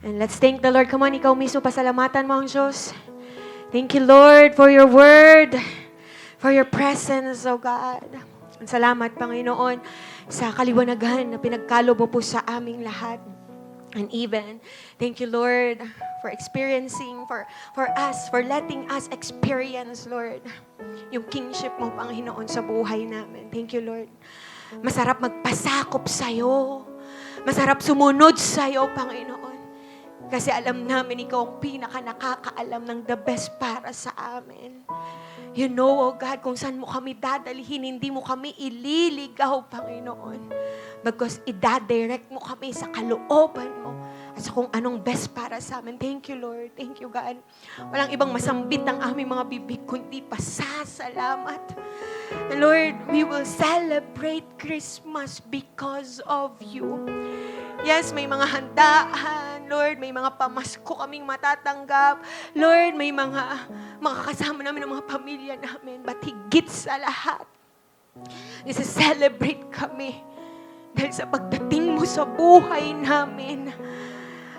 [SPEAKER 6] And let's thank the Lord. Come on, ikaw mismo, pasalamatan mo ang Diyos. Thank you, Lord, for your word, for your presence, oh God. Salamat, Panginoon, sa kaliwanagan na pinagkalo mo po sa aming lahat. And even, thank you, Lord, for experiencing, for us, for letting us experience, Lord, yung kingship mo, Panginoon, sa buhay namin. Thank you, Lord. Masarap magpasakop sa'yo. Masarap sumunod sa'yo, Panginoon. Kasi alam namin ikaw ang pinaka nakakaalam ng the best para sa amin. You know, oh God, kung saan mo kami dadalhin, hindi mo kami ililigaw, Panginoon. Bagkus idadirect mo kami sa kalooban mo at sa kung anong best para sa amin. Thank you, Lord. Thank you, God. Walang ibang masambit ng aming mga bibig, kundi pasasalamat. And Lord, we will celebrate Christmas because of you. Yes, may mga handaan. Lord, may mga pamasko kaming matatanggap. Lord, may mga makakasama namin ng mga pamilya namin. But higit sa lahat, isa-celebrate kami dahil sa pagdating mo sa buhay namin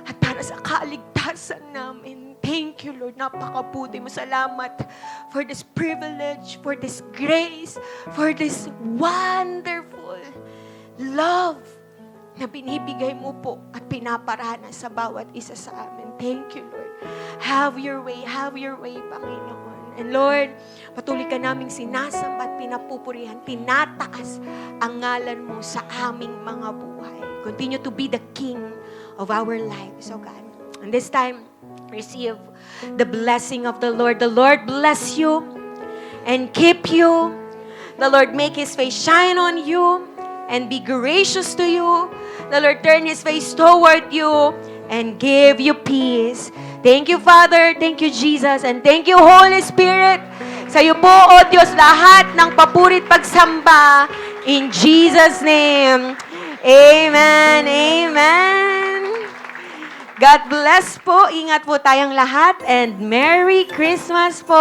[SPEAKER 6] at para sa kaligtasan namin. Thank you, Lord. Napakabuti mo. Salamat for this privilege, for this grace, for this wonderful love na binibigay mo po at pinaparana sa bawat isa sa amin. Thank you, Lord. Have your way, Panginoon. And Lord, patuloy ka naming sinasamba at pinapupurihan, tinataas ang ngalan mo sa aming mga buhay. Continue to be the King of our lives, oh God. And this time, receive the blessing of the Lord. The Lord bless you and keep you. The Lord make His face shine on you and be gracious to you. The Lord turn His face toward you and give you peace. Thank you, Father. Thank you, Jesus. And thank you, Holy Spirit. Sa iyo po, O Diyos, lahat ng papurit pagsamba. In Jesus' name. Amen. Amen. God bless po. Ingat po tayong lahat. And Merry Christmas po.